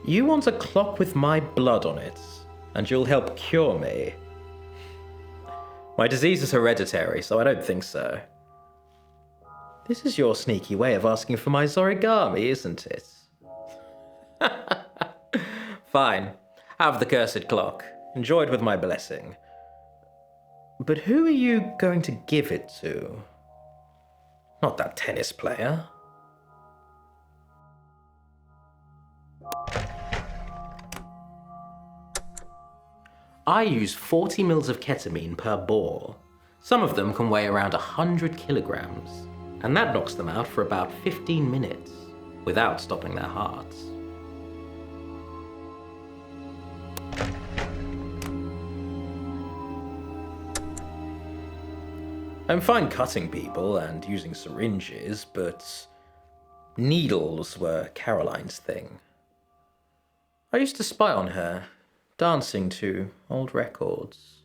You want a clock with my blood on it, and you'll help cure me. My disease is hereditary, so I don't think so. This is your sneaky way of asking for my Zorigami, isn't it? Fine. Have the cursed clock. Enjoy it with my blessing. But who are you going to give it to? Not that tennis player. I use 40 mils of ketamine per ball, Some of them can weigh around 100 kilograms, and that knocks them out for about 15 minutes without stopping their hearts. I'm fine cutting people and using syringes, but needles were Caroline's thing. I used to spy on her, dancing to old records.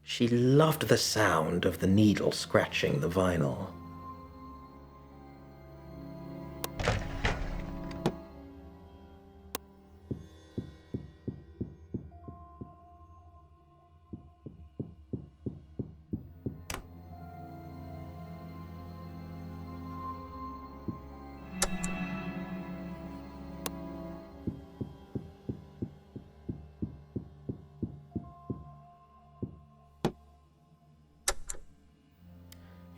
She loved the sound of the needle scratching the vinyl.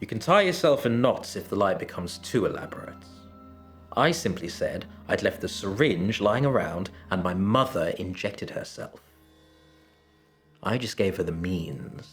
You can tie yourself in knots if the light becomes too elaborate. I simply said I'd left the syringe lying around and my mother injected herself. I just gave her the means.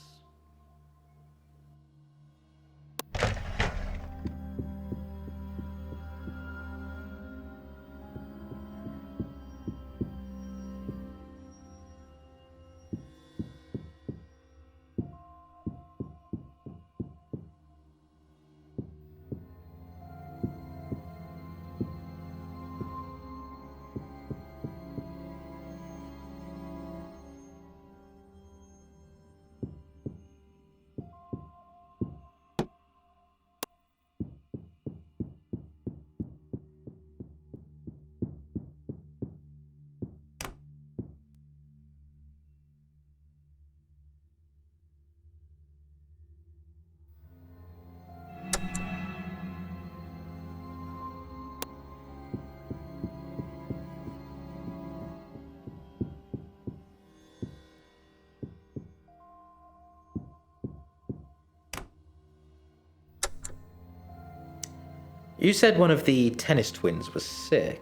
You said one of the tennis twins was sick.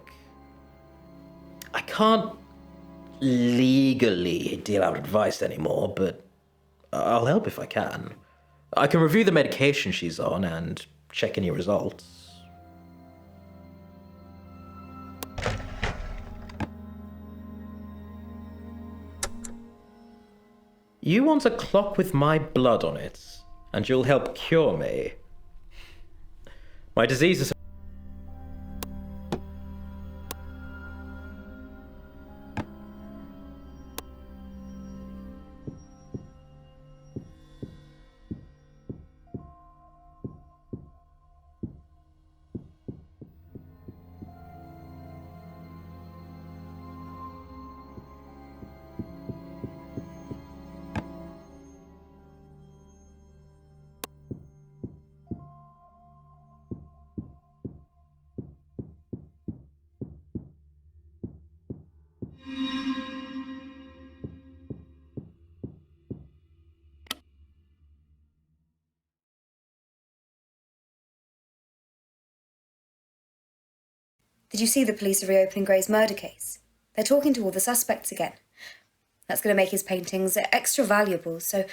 I can't legally deal out advice anymore, but I'll help if I can. I can review the medication she's on and check any results. You want a clock with my blood on it, and you'll help cure me. My disease is... Did you see the police are reopening Gray's murder case? They're talking to all the suspects again. That's going to make his paintings extra valuable, so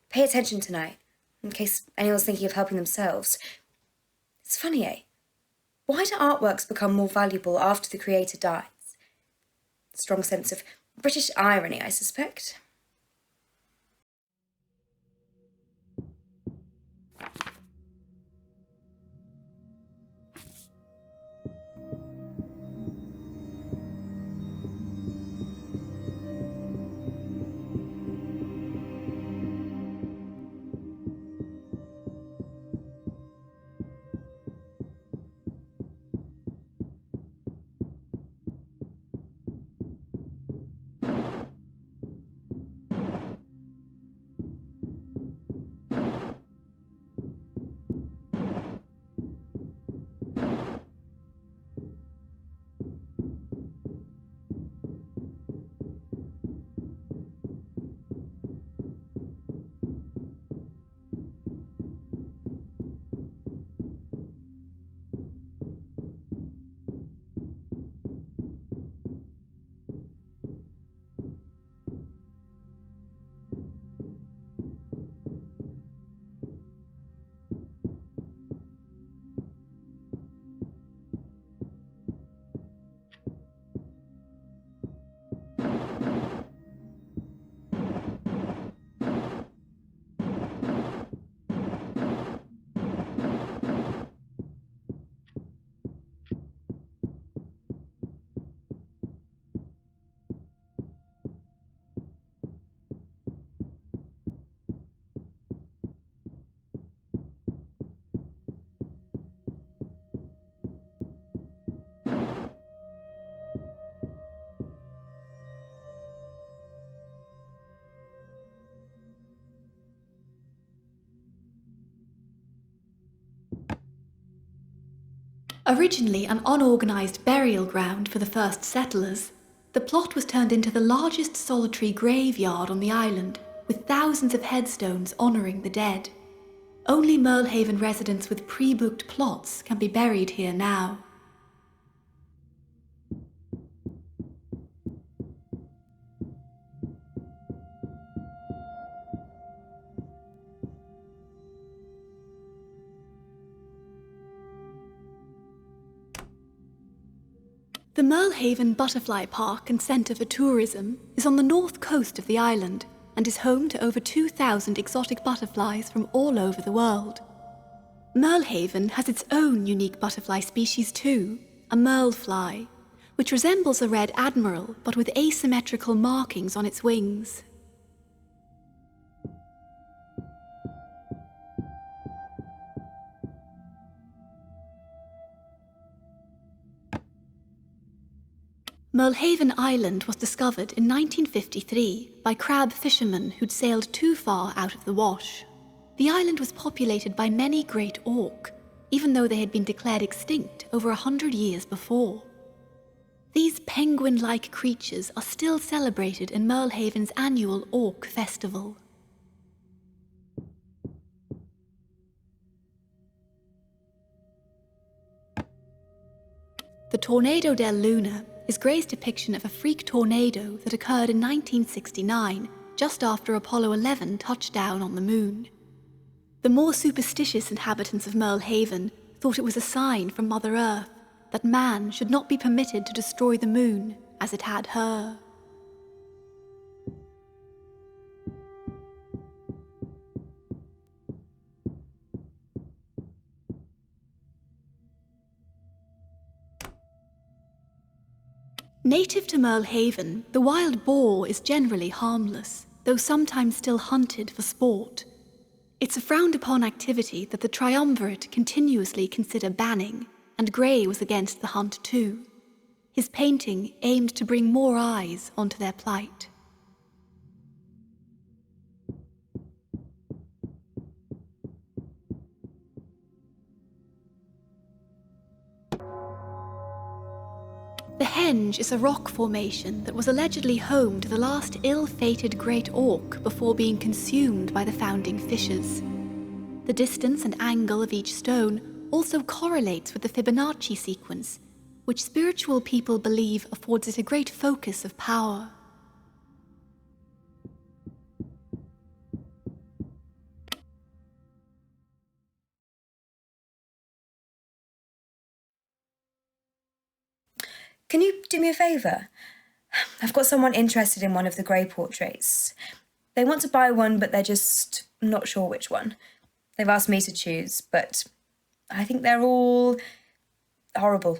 pay attention tonight, in case anyone's thinking of helping themselves. It's funny, eh? Why do artworks become more valuable after the creator dies? Strong sense of British irony, I suspect. Originally an unorganised burial ground for the first settlers, the plot was turned into the largest solitary graveyard on the island, with thousands of headstones honouring the dead. Only Merlehaven residents with pre-booked plots can be buried here now. The Merlehaven Butterfly Park and Centre for Tourism is on the north coast of the island and is home to over 2,000 exotic butterflies from all over the world. Merlehaven has its own unique butterfly species too, a merlefly, which resembles a red admiral but with asymmetrical markings on its wings. Merlehaven Island was discovered in 1953 by crab fishermen who'd sailed too far out of the wash. The island was populated by many great auk, even though they had been declared extinct over 100 years before. These penguin-like creatures are still celebrated in Merlehaven's annual Auk Festival. The Tornado del Luna is Gray's depiction of a freak tornado that occurred in 1969, just after Apollo 11 touched down on the moon. The more superstitious inhabitants of Merlehaven thought it was a sign from Mother Earth that man should not be permitted to destroy the moon as it had her. Native to Merlehaven, the wild boar is generally harmless, though sometimes still hunted for sport. It's a frowned-upon activity that the triumvirate continuously consider banning, and Gray was against the hunt too. His painting aimed to bring more eyes onto their plight. The Henge is a rock formation that was allegedly home to the last ill-fated great auk before being consumed by the founding fissures. The distance and angle of each stone also correlates with the Fibonacci sequence, which spiritual people believe affords it a great focus of power. Can you do me a favour? I've got someone interested in one of the Grey portraits. They want to buy one, but they're just not sure which one. They've asked me to choose, but I think they're all horrible.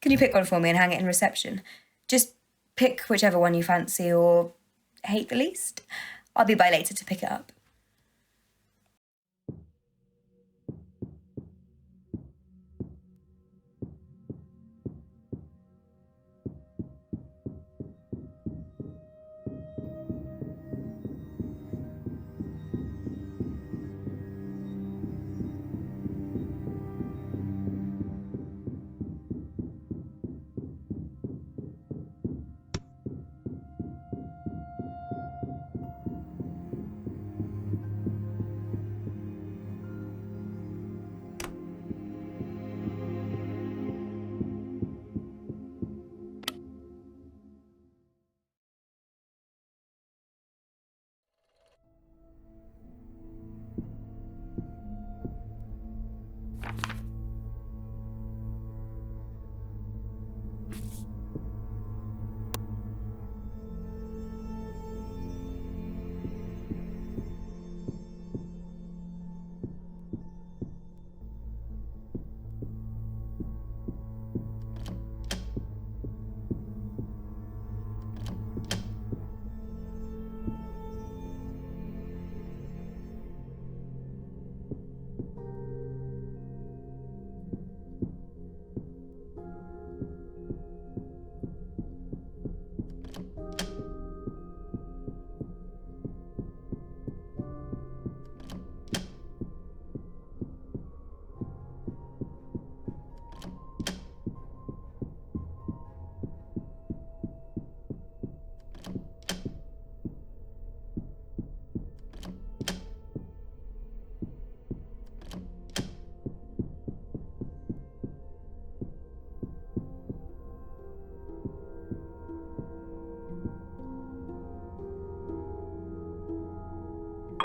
Can you pick one for me and hang it in reception? Just pick whichever one you fancy or hate the least. I'll be by later to pick it up.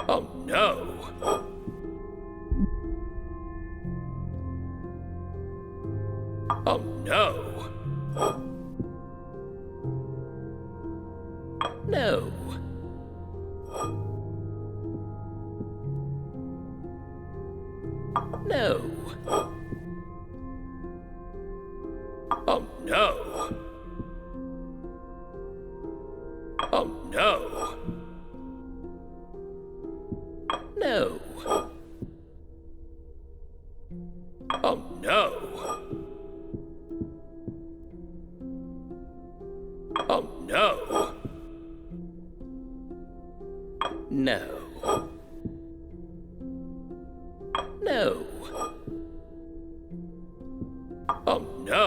Oh no! Oh no! No! No! Oh no! Oh no! No! Oh no! Oh no! No! No! Oh no!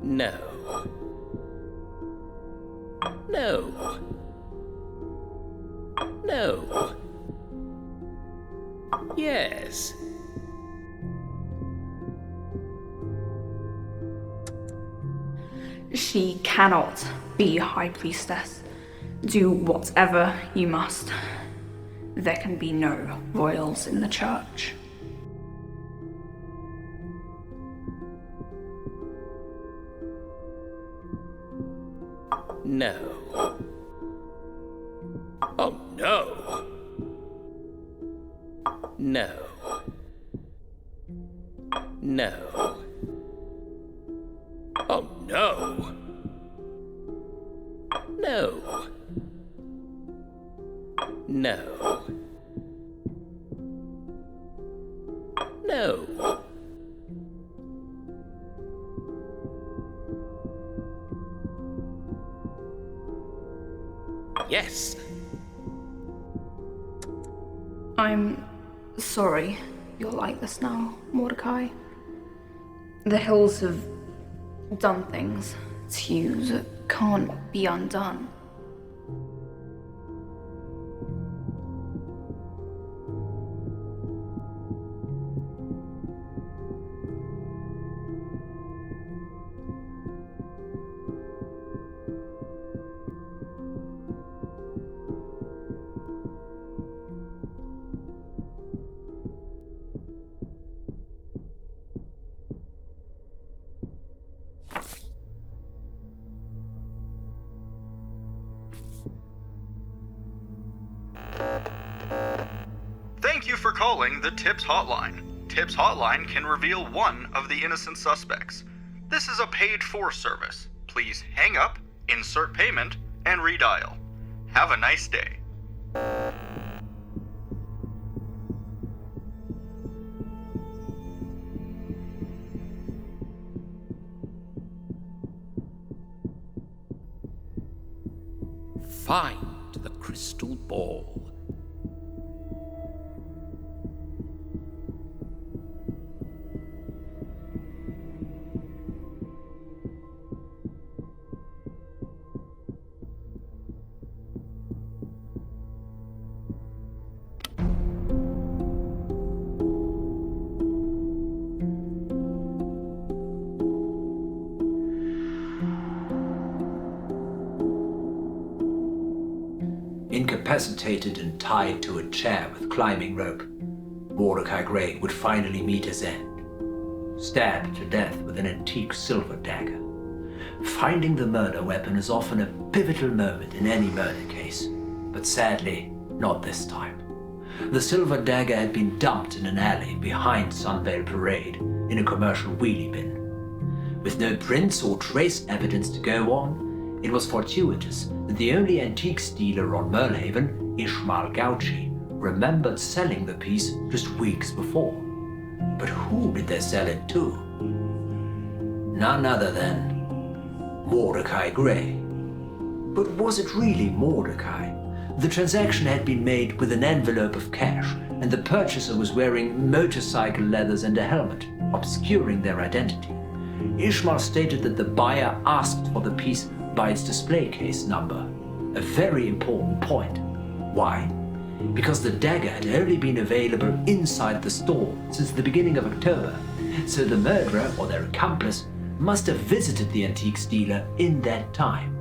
No! No! No! Yes! She cannot be High Priestess. Do whatever you must. There can be no royals in the church. No. Oh no. No. No. Oh no. No. No. No. Yes. I'm sorry you're like this now, Mordecai. The hills have done things to you that can't be undone. Thank you for calling the TIPS hotline. TIPS hotline can reveal one of the innocent suspects. This is a paid-for service. Please hang up, insert payment, and redial. Have a nice day. Find the crystal ball. Incapacitated and tied to a chair with climbing rope, Mordecai Gray would finally meet his end. Stabbed to death with an antique silver dagger. Finding the murder weapon is often a pivotal moment in any murder case, but sadly, not this time. The silver dagger had been dumped in an alley behind Sunvale Parade in a commercial wheelie bin. With no prints or trace evidence to go on, it was fortuitous that the only antiques dealer on Merlehaven, Ishmael Gauchi, remembered selling the piece just weeks before. But who did they sell it to? None other than Mordecai Gray. But was it really Mordecai? The transaction had been made with an envelope of cash, and the purchaser was wearing motorcycle leathers and a helmet, obscuring their identity. Ishmael stated that the buyer asked for the piece by its display case number, a very important point. Why? Because the dagger had only been available inside the store since the beginning of October, so the murderer or their accomplice must have visited the antiques dealer in that time.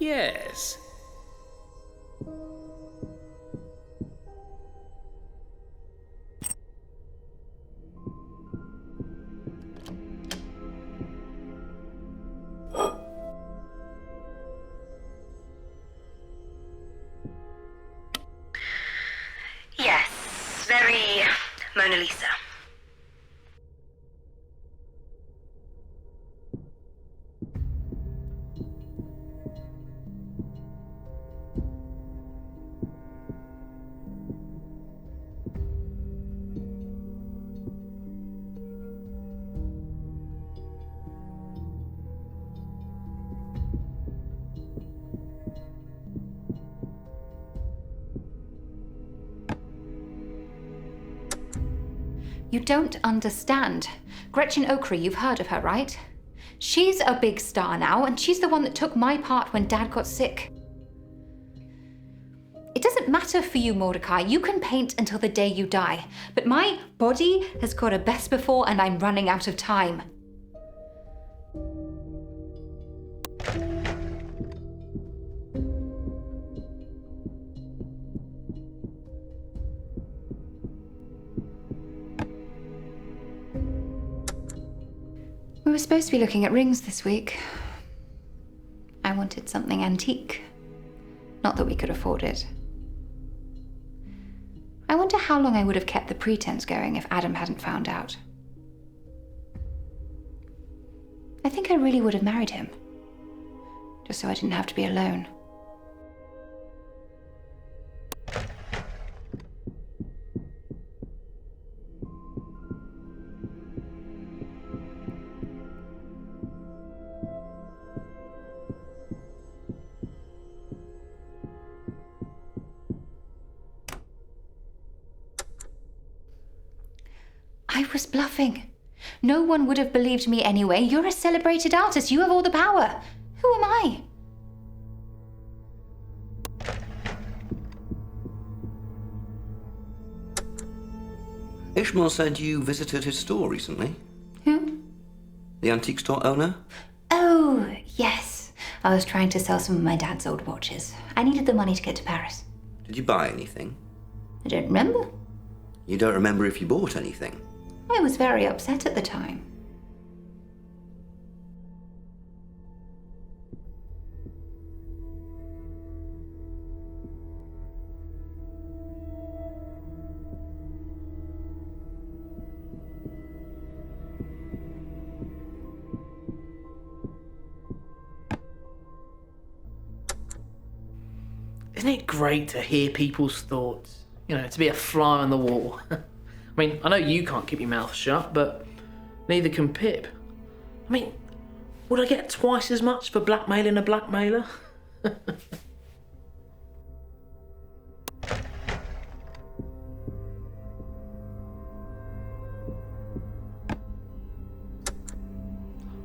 Yes. Yes, very Mona Lisa. You don't understand. Gretchen Oakry, you've heard of her, right? She's a big star now, and she's the one that took my part when Dad got sick. It doesn't matter for you, Mordecai. You can paint until the day you die. But my body has got a best before, and I'm running out of time. We were supposed to be looking at rings this week. I wanted something antique. Not that we could afford it. I wonder how long I would have kept the pretense going if Adam hadn't found out. I think I really would have married him. Just so I didn't have to be alone. I was bluffing. No one would have believed me anyway. You're a celebrated artist. You have all the power. Who am I? Ishmael said you visited his store recently. Who? The antique store owner? Oh, yes. I was trying to sell some of my dad's old watches. I needed the money to get to Paris. Did you buy anything? I don't remember. You don't remember if you bought anything? I was very upset at the time. Isn't it great to hear people's thoughts? You know, to be a fly on the wall. I mean, I know you can't keep your mouth shut, but neither can Pip. I mean, would I get twice as much for blackmailing a blackmailer?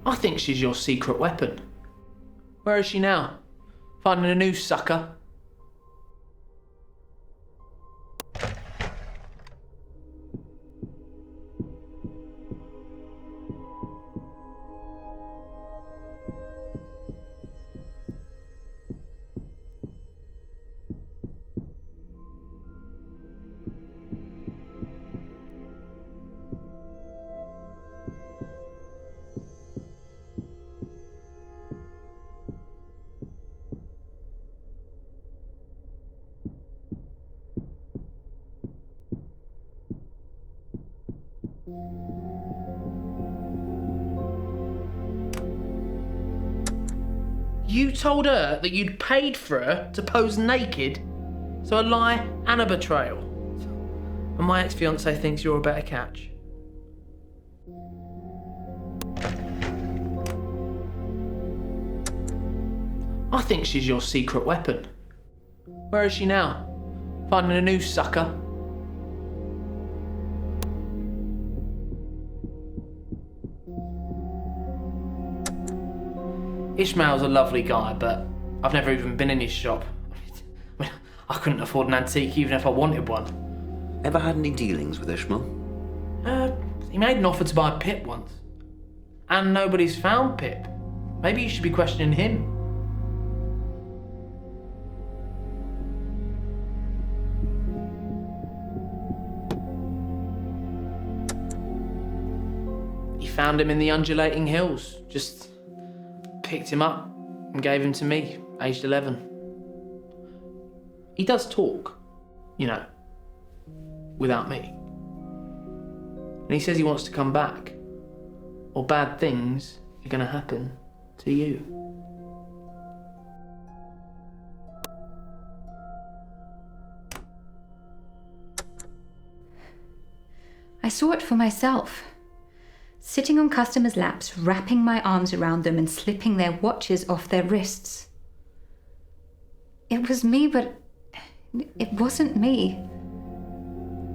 I think she's your secret weapon. Where is she now? Finding a new sucker? You told her that you'd paid for her to pose naked? So a lie and a betrayal. And my ex-fiance thinks you're a better catch. I think she's your secret weapon. Where is she now? Finding a new sucker? Ishmael's a lovely guy, but I've never even been in his shop. I mean, I couldn't afford an antique even if I wanted one. Ever had any dealings with Ishmael? He made an offer to buy Pip once. And nobody's found Pip. Maybe you should be questioning him. found him in the undulating hills. Just picked him up and gave him to me, aged 11. He does talk, you know, without me. And he says he wants to come back, or bad things are gonna happen to you. I saw it for myself. Sitting on customers' laps, wrapping my arms around them and slipping their watches off their wrists. It was me, but it wasn't me.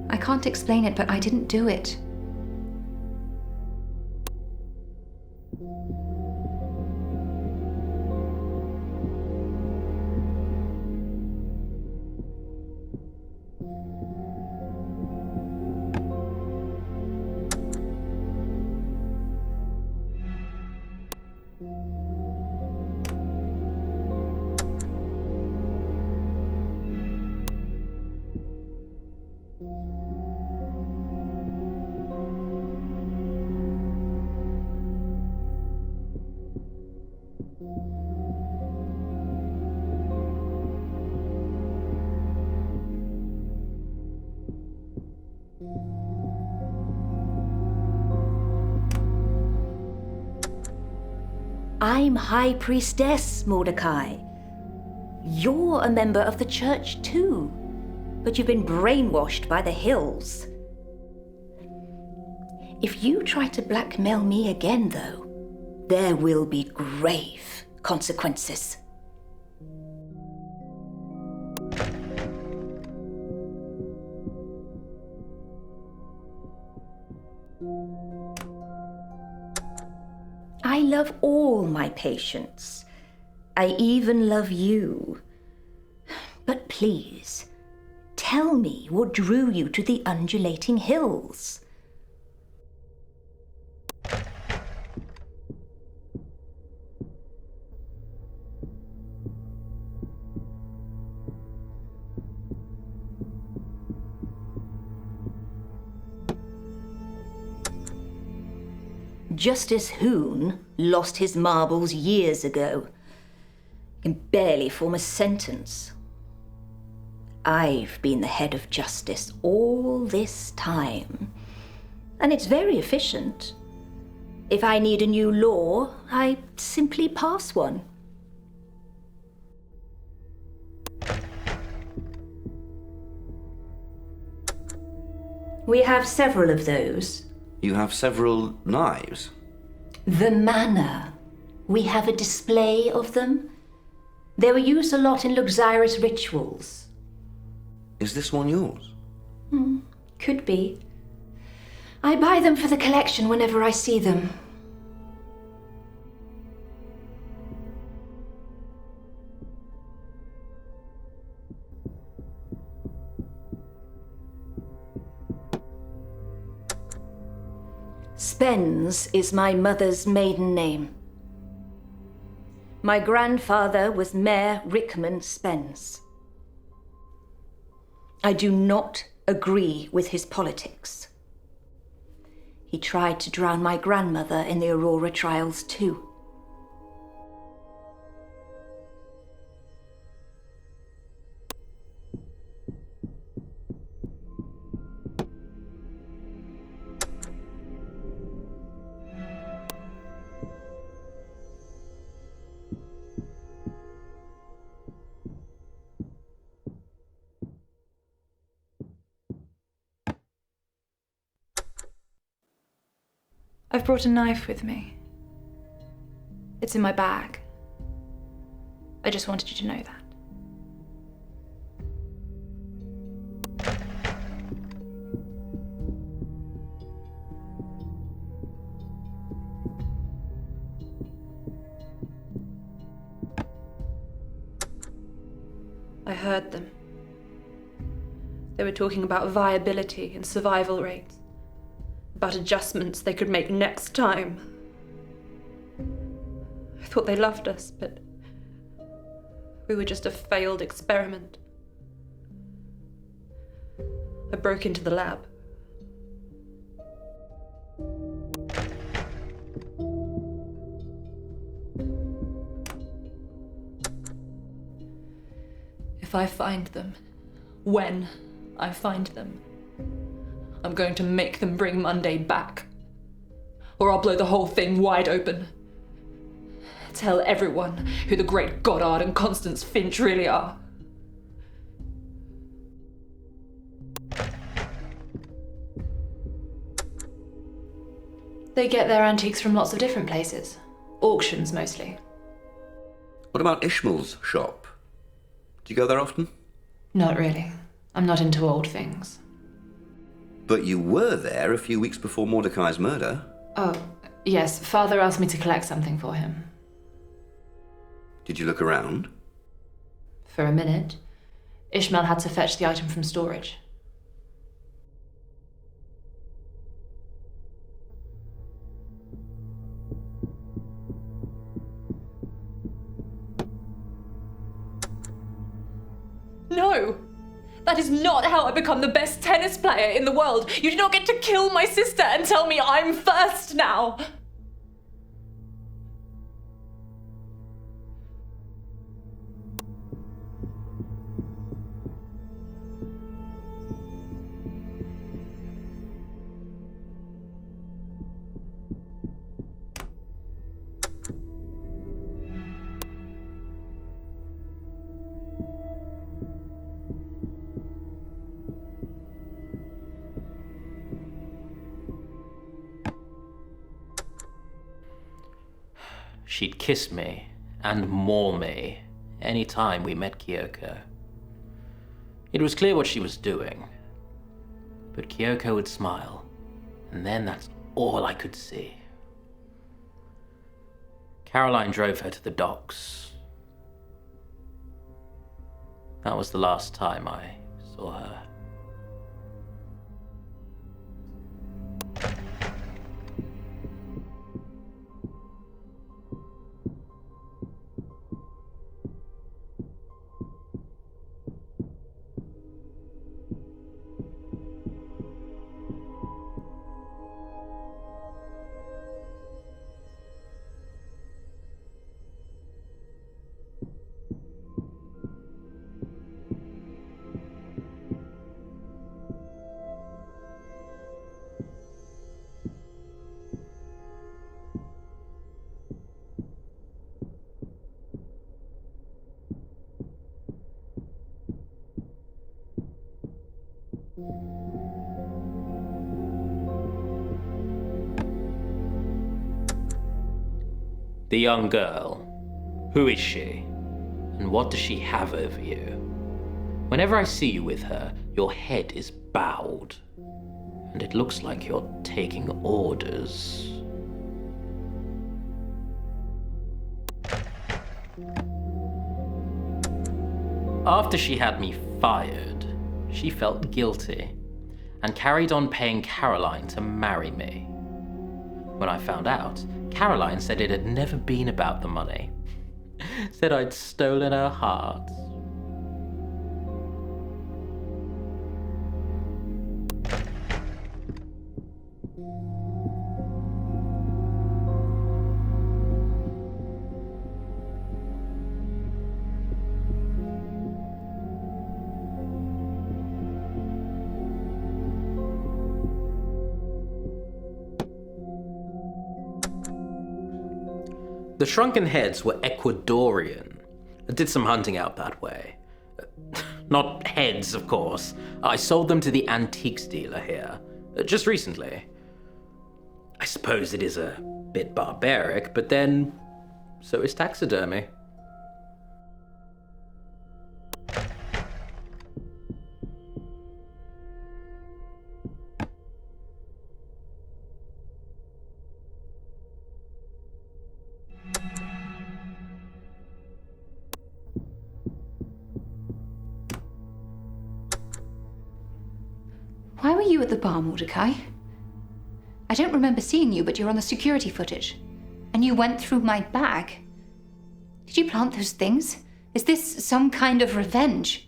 I can't explain it, but I didn't do it. I'm High Priestess Mordecai. You're a member of the church too, but you've been brainwashed by the hills. If you try to blackmail me again, though, there will be grave consequences. I love all my patients. I even love you. But please, tell me what drew you to the undulating hills. Justice Hoon lost his marbles years ago. He can barely form a sentence. I've been the head of justice all this time, and it's very efficient. If I need a new law, I simply pass one. We have several of those. You have several knives. The manor. We have a display of them. They were used a lot in luxurious rituals. Is this one yours? Could be. I buy them for the collection whenever I see them. Spence is my mother's maiden name. My grandfather was Mayor Rickman Spence. I do not agree with his politics. He tried to drown my grandmother in the Aurora trials too. I've brought a knife with me. It's in my bag. I just wanted you to know that. I heard them. They were talking about viability and survival rates, about adjustments they could make next time. I thought they loved us, but we were just a failed experiment. I broke into the lab. If I find them, when I find them, I'm going to make them bring Monday back. Or I'll blow the whole thing wide open. Tell everyone who the great Goddard and Constance Finch really are. They get their antiques from lots of different places. Auctions, mostly. What about Ishmael's shop? Do you go there often? Not really. I'm not into old things. But you were there a few weeks before Mordecai's murder. Oh, yes. Father asked me to collect something for him. Did you look around? For a minute. Ishmael had to fetch the item from storage. No! That is not how I become the best tennis player in the world. You do not get to kill my sister and tell me I'm first now. She'd kiss me, and more me, any time we met Kyoko. It was clear what she was doing. But Kyoko would smile, and then that's all I could see. Caroline drove her to the docks. That was the last time I saw her. The young girl. Who is she? And what does she have over you? Whenever I see you with her, your head is bowed. And it looks like you're taking orders. After she had me fired, she felt guilty and carried on paying Caroline to marry me. When I found out, Caroline said it had never been about the money. Said I'd stolen her heart. The shrunken heads were Ecuadorian. I did some hunting out that way. Not heads, of course. I sold them to the antiques dealer here, just recently. I suppose it is a bit barbaric, but then so is taxidermy. Why were you at the bar, Mordecai? I don't remember seeing you, but you're on the security footage. And you went through my bag. Did you plant those things? Is this some kind of revenge?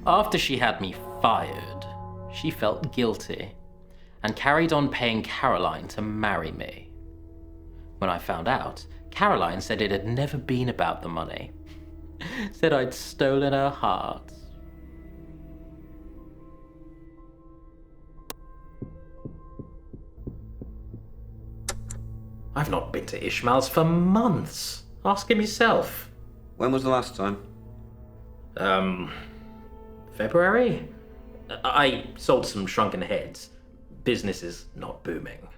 After she had me fired, she felt guilty and carried on paying Caroline to marry me. When I found out, Caroline said it had never been about the money. Said I'd stolen her heart. I've not been to Ishmael's for months. Ask him yourself. When was the last time? February? I sold some shrunken heads. Business is not booming.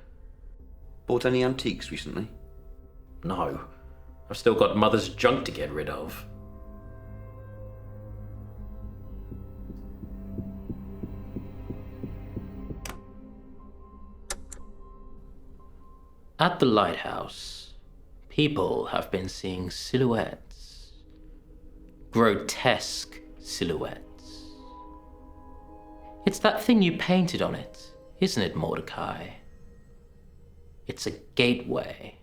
Bought any antiques recently? No. I've still got Mother's junk to get rid of. At the lighthouse, people have been seeing silhouettes. Grotesque silhouettes. It's that thing you painted on it, isn't it, Mordecai? It's a gateway.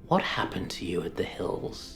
What happened to you at the hills?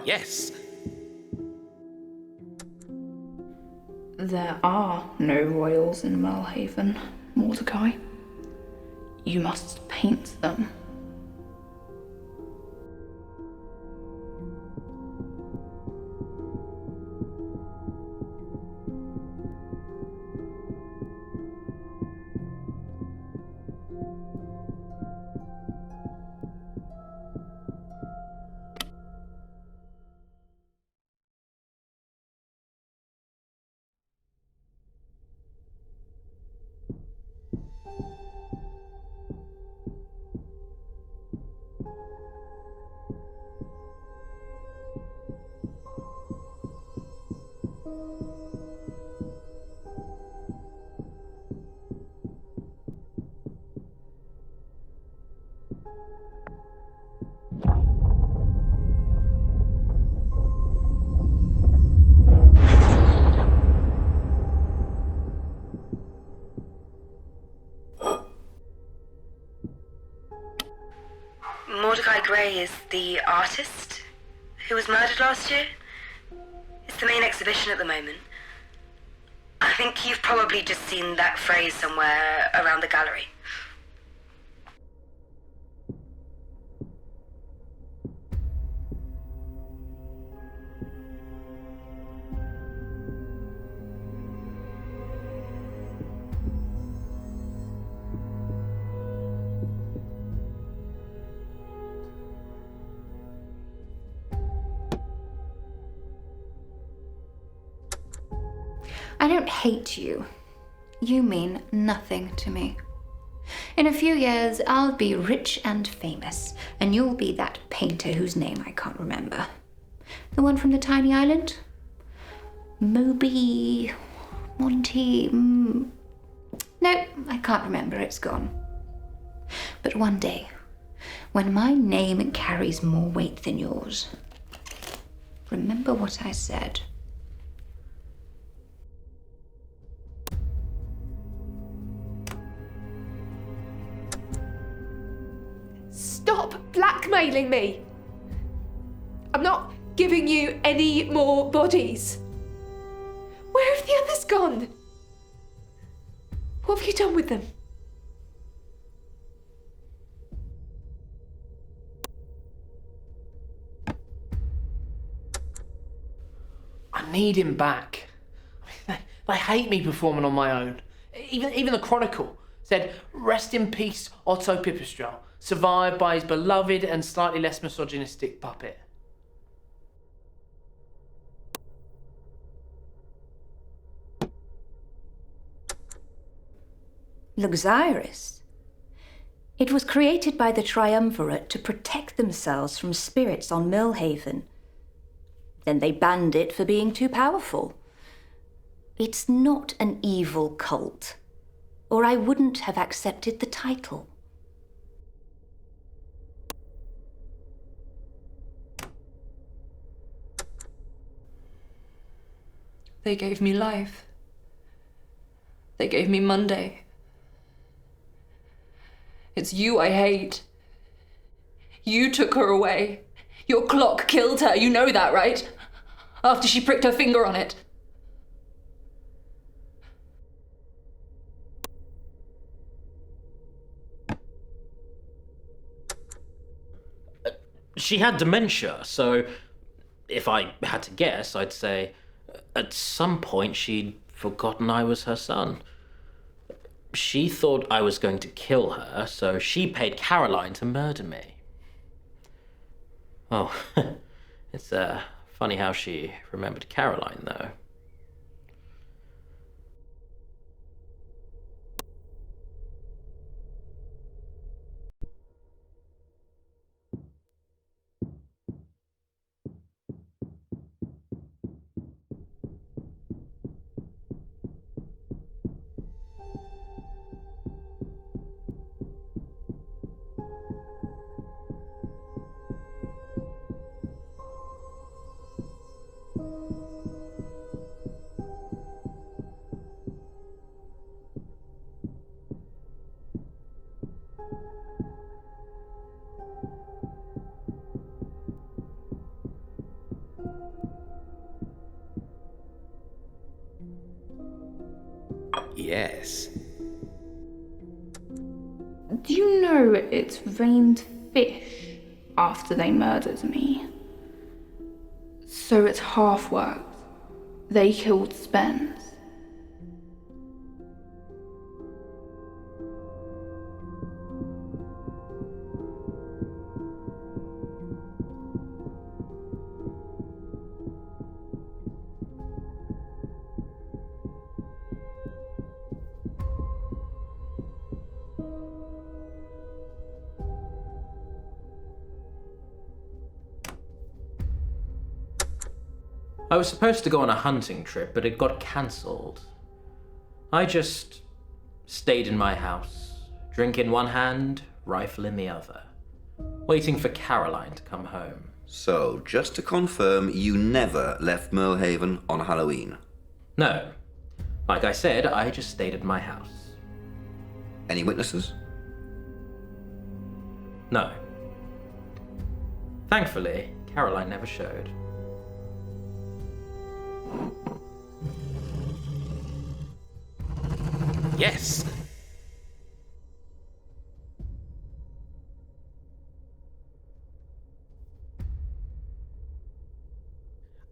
Yes. There are no royals in Malhaven, Mordecai. You must paint them. Mordecai Gray is the artist who was murdered last year. It's the main exhibition at the moment. I think you've probably just seen that phrase somewhere around the gallery. I don't hate you. You mean nothing to me. In a few years, I'll be rich and famous, and you'll be that painter whose name I can't remember. The one from the tiny island? Moby... Monty... No, I can't remember, it's gone. But one day, when my name carries more weight than yours, remember what I said. Stop blackmailing me! I'm not giving you any more bodies. Where have the others gone? What have you done with them? I need him back. They hate me performing on my own. Even the Chronicle said, "Rest in peace, Otto Pipistrel, survived by his beloved and slightly less misogynistic puppet." Luxyrus. It was created by the Triumvirate to protect themselves from spirits on Millhaven. Then they banned it for being too powerful. It's not an evil cult, or I wouldn't have accepted the title. They gave me life. They gave me Monday. It's you I hate. You took her away. Your clock killed her, you know that, right? After she pricked her finger on it. She had dementia, so if I had to guess, I'd say at some point she'd forgotten I was her son. She thought I was going to kill her, so she paid Caroline to murder me. Oh, it's funny how she remembered Caroline, though. Yes. Do you know it's rained fish after they murdered me? So it's half worked. They killed Spence. I was supposed to go on a hunting trip, but it got cancelled. I just stayed in my house, drink in one hand, rifle in the other, waiting for Caroline to come home. So, just to confirm, you never left Millhaven on Halloween? No. Like I said, I just stayed at my house. Any witnesses? No. Thankfully, Caroline never showed. Yes.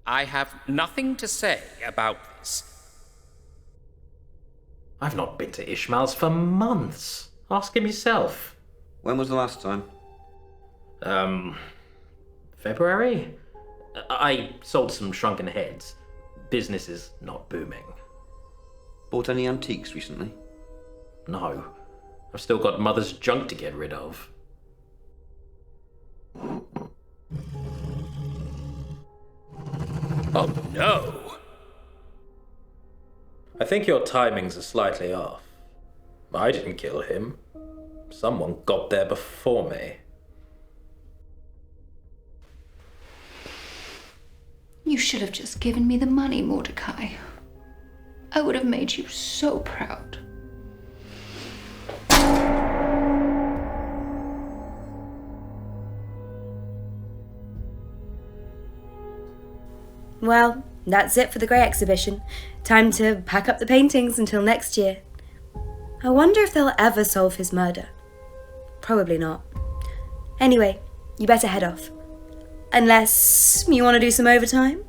I have nothing to say about this. I've not been to Ishmael's for months. Ask him yourself. When was the last time? February? I sold some shrunken heads. Business is not booming. Bought any antiques recently? No. I've still got Mother's junk to get rid of. Oh no! I think your timings are slightly off. I didn't kill him. Someone got there before me. You should have just given me the money, Mordecai. I would have made you so proud. Well, that's it for the Grey exhibition. Time to pack up the paintings until next year. I wonder if they'll ever solve his murder. Probably not. Anyway, you better head off. Unless you want to do some overtime?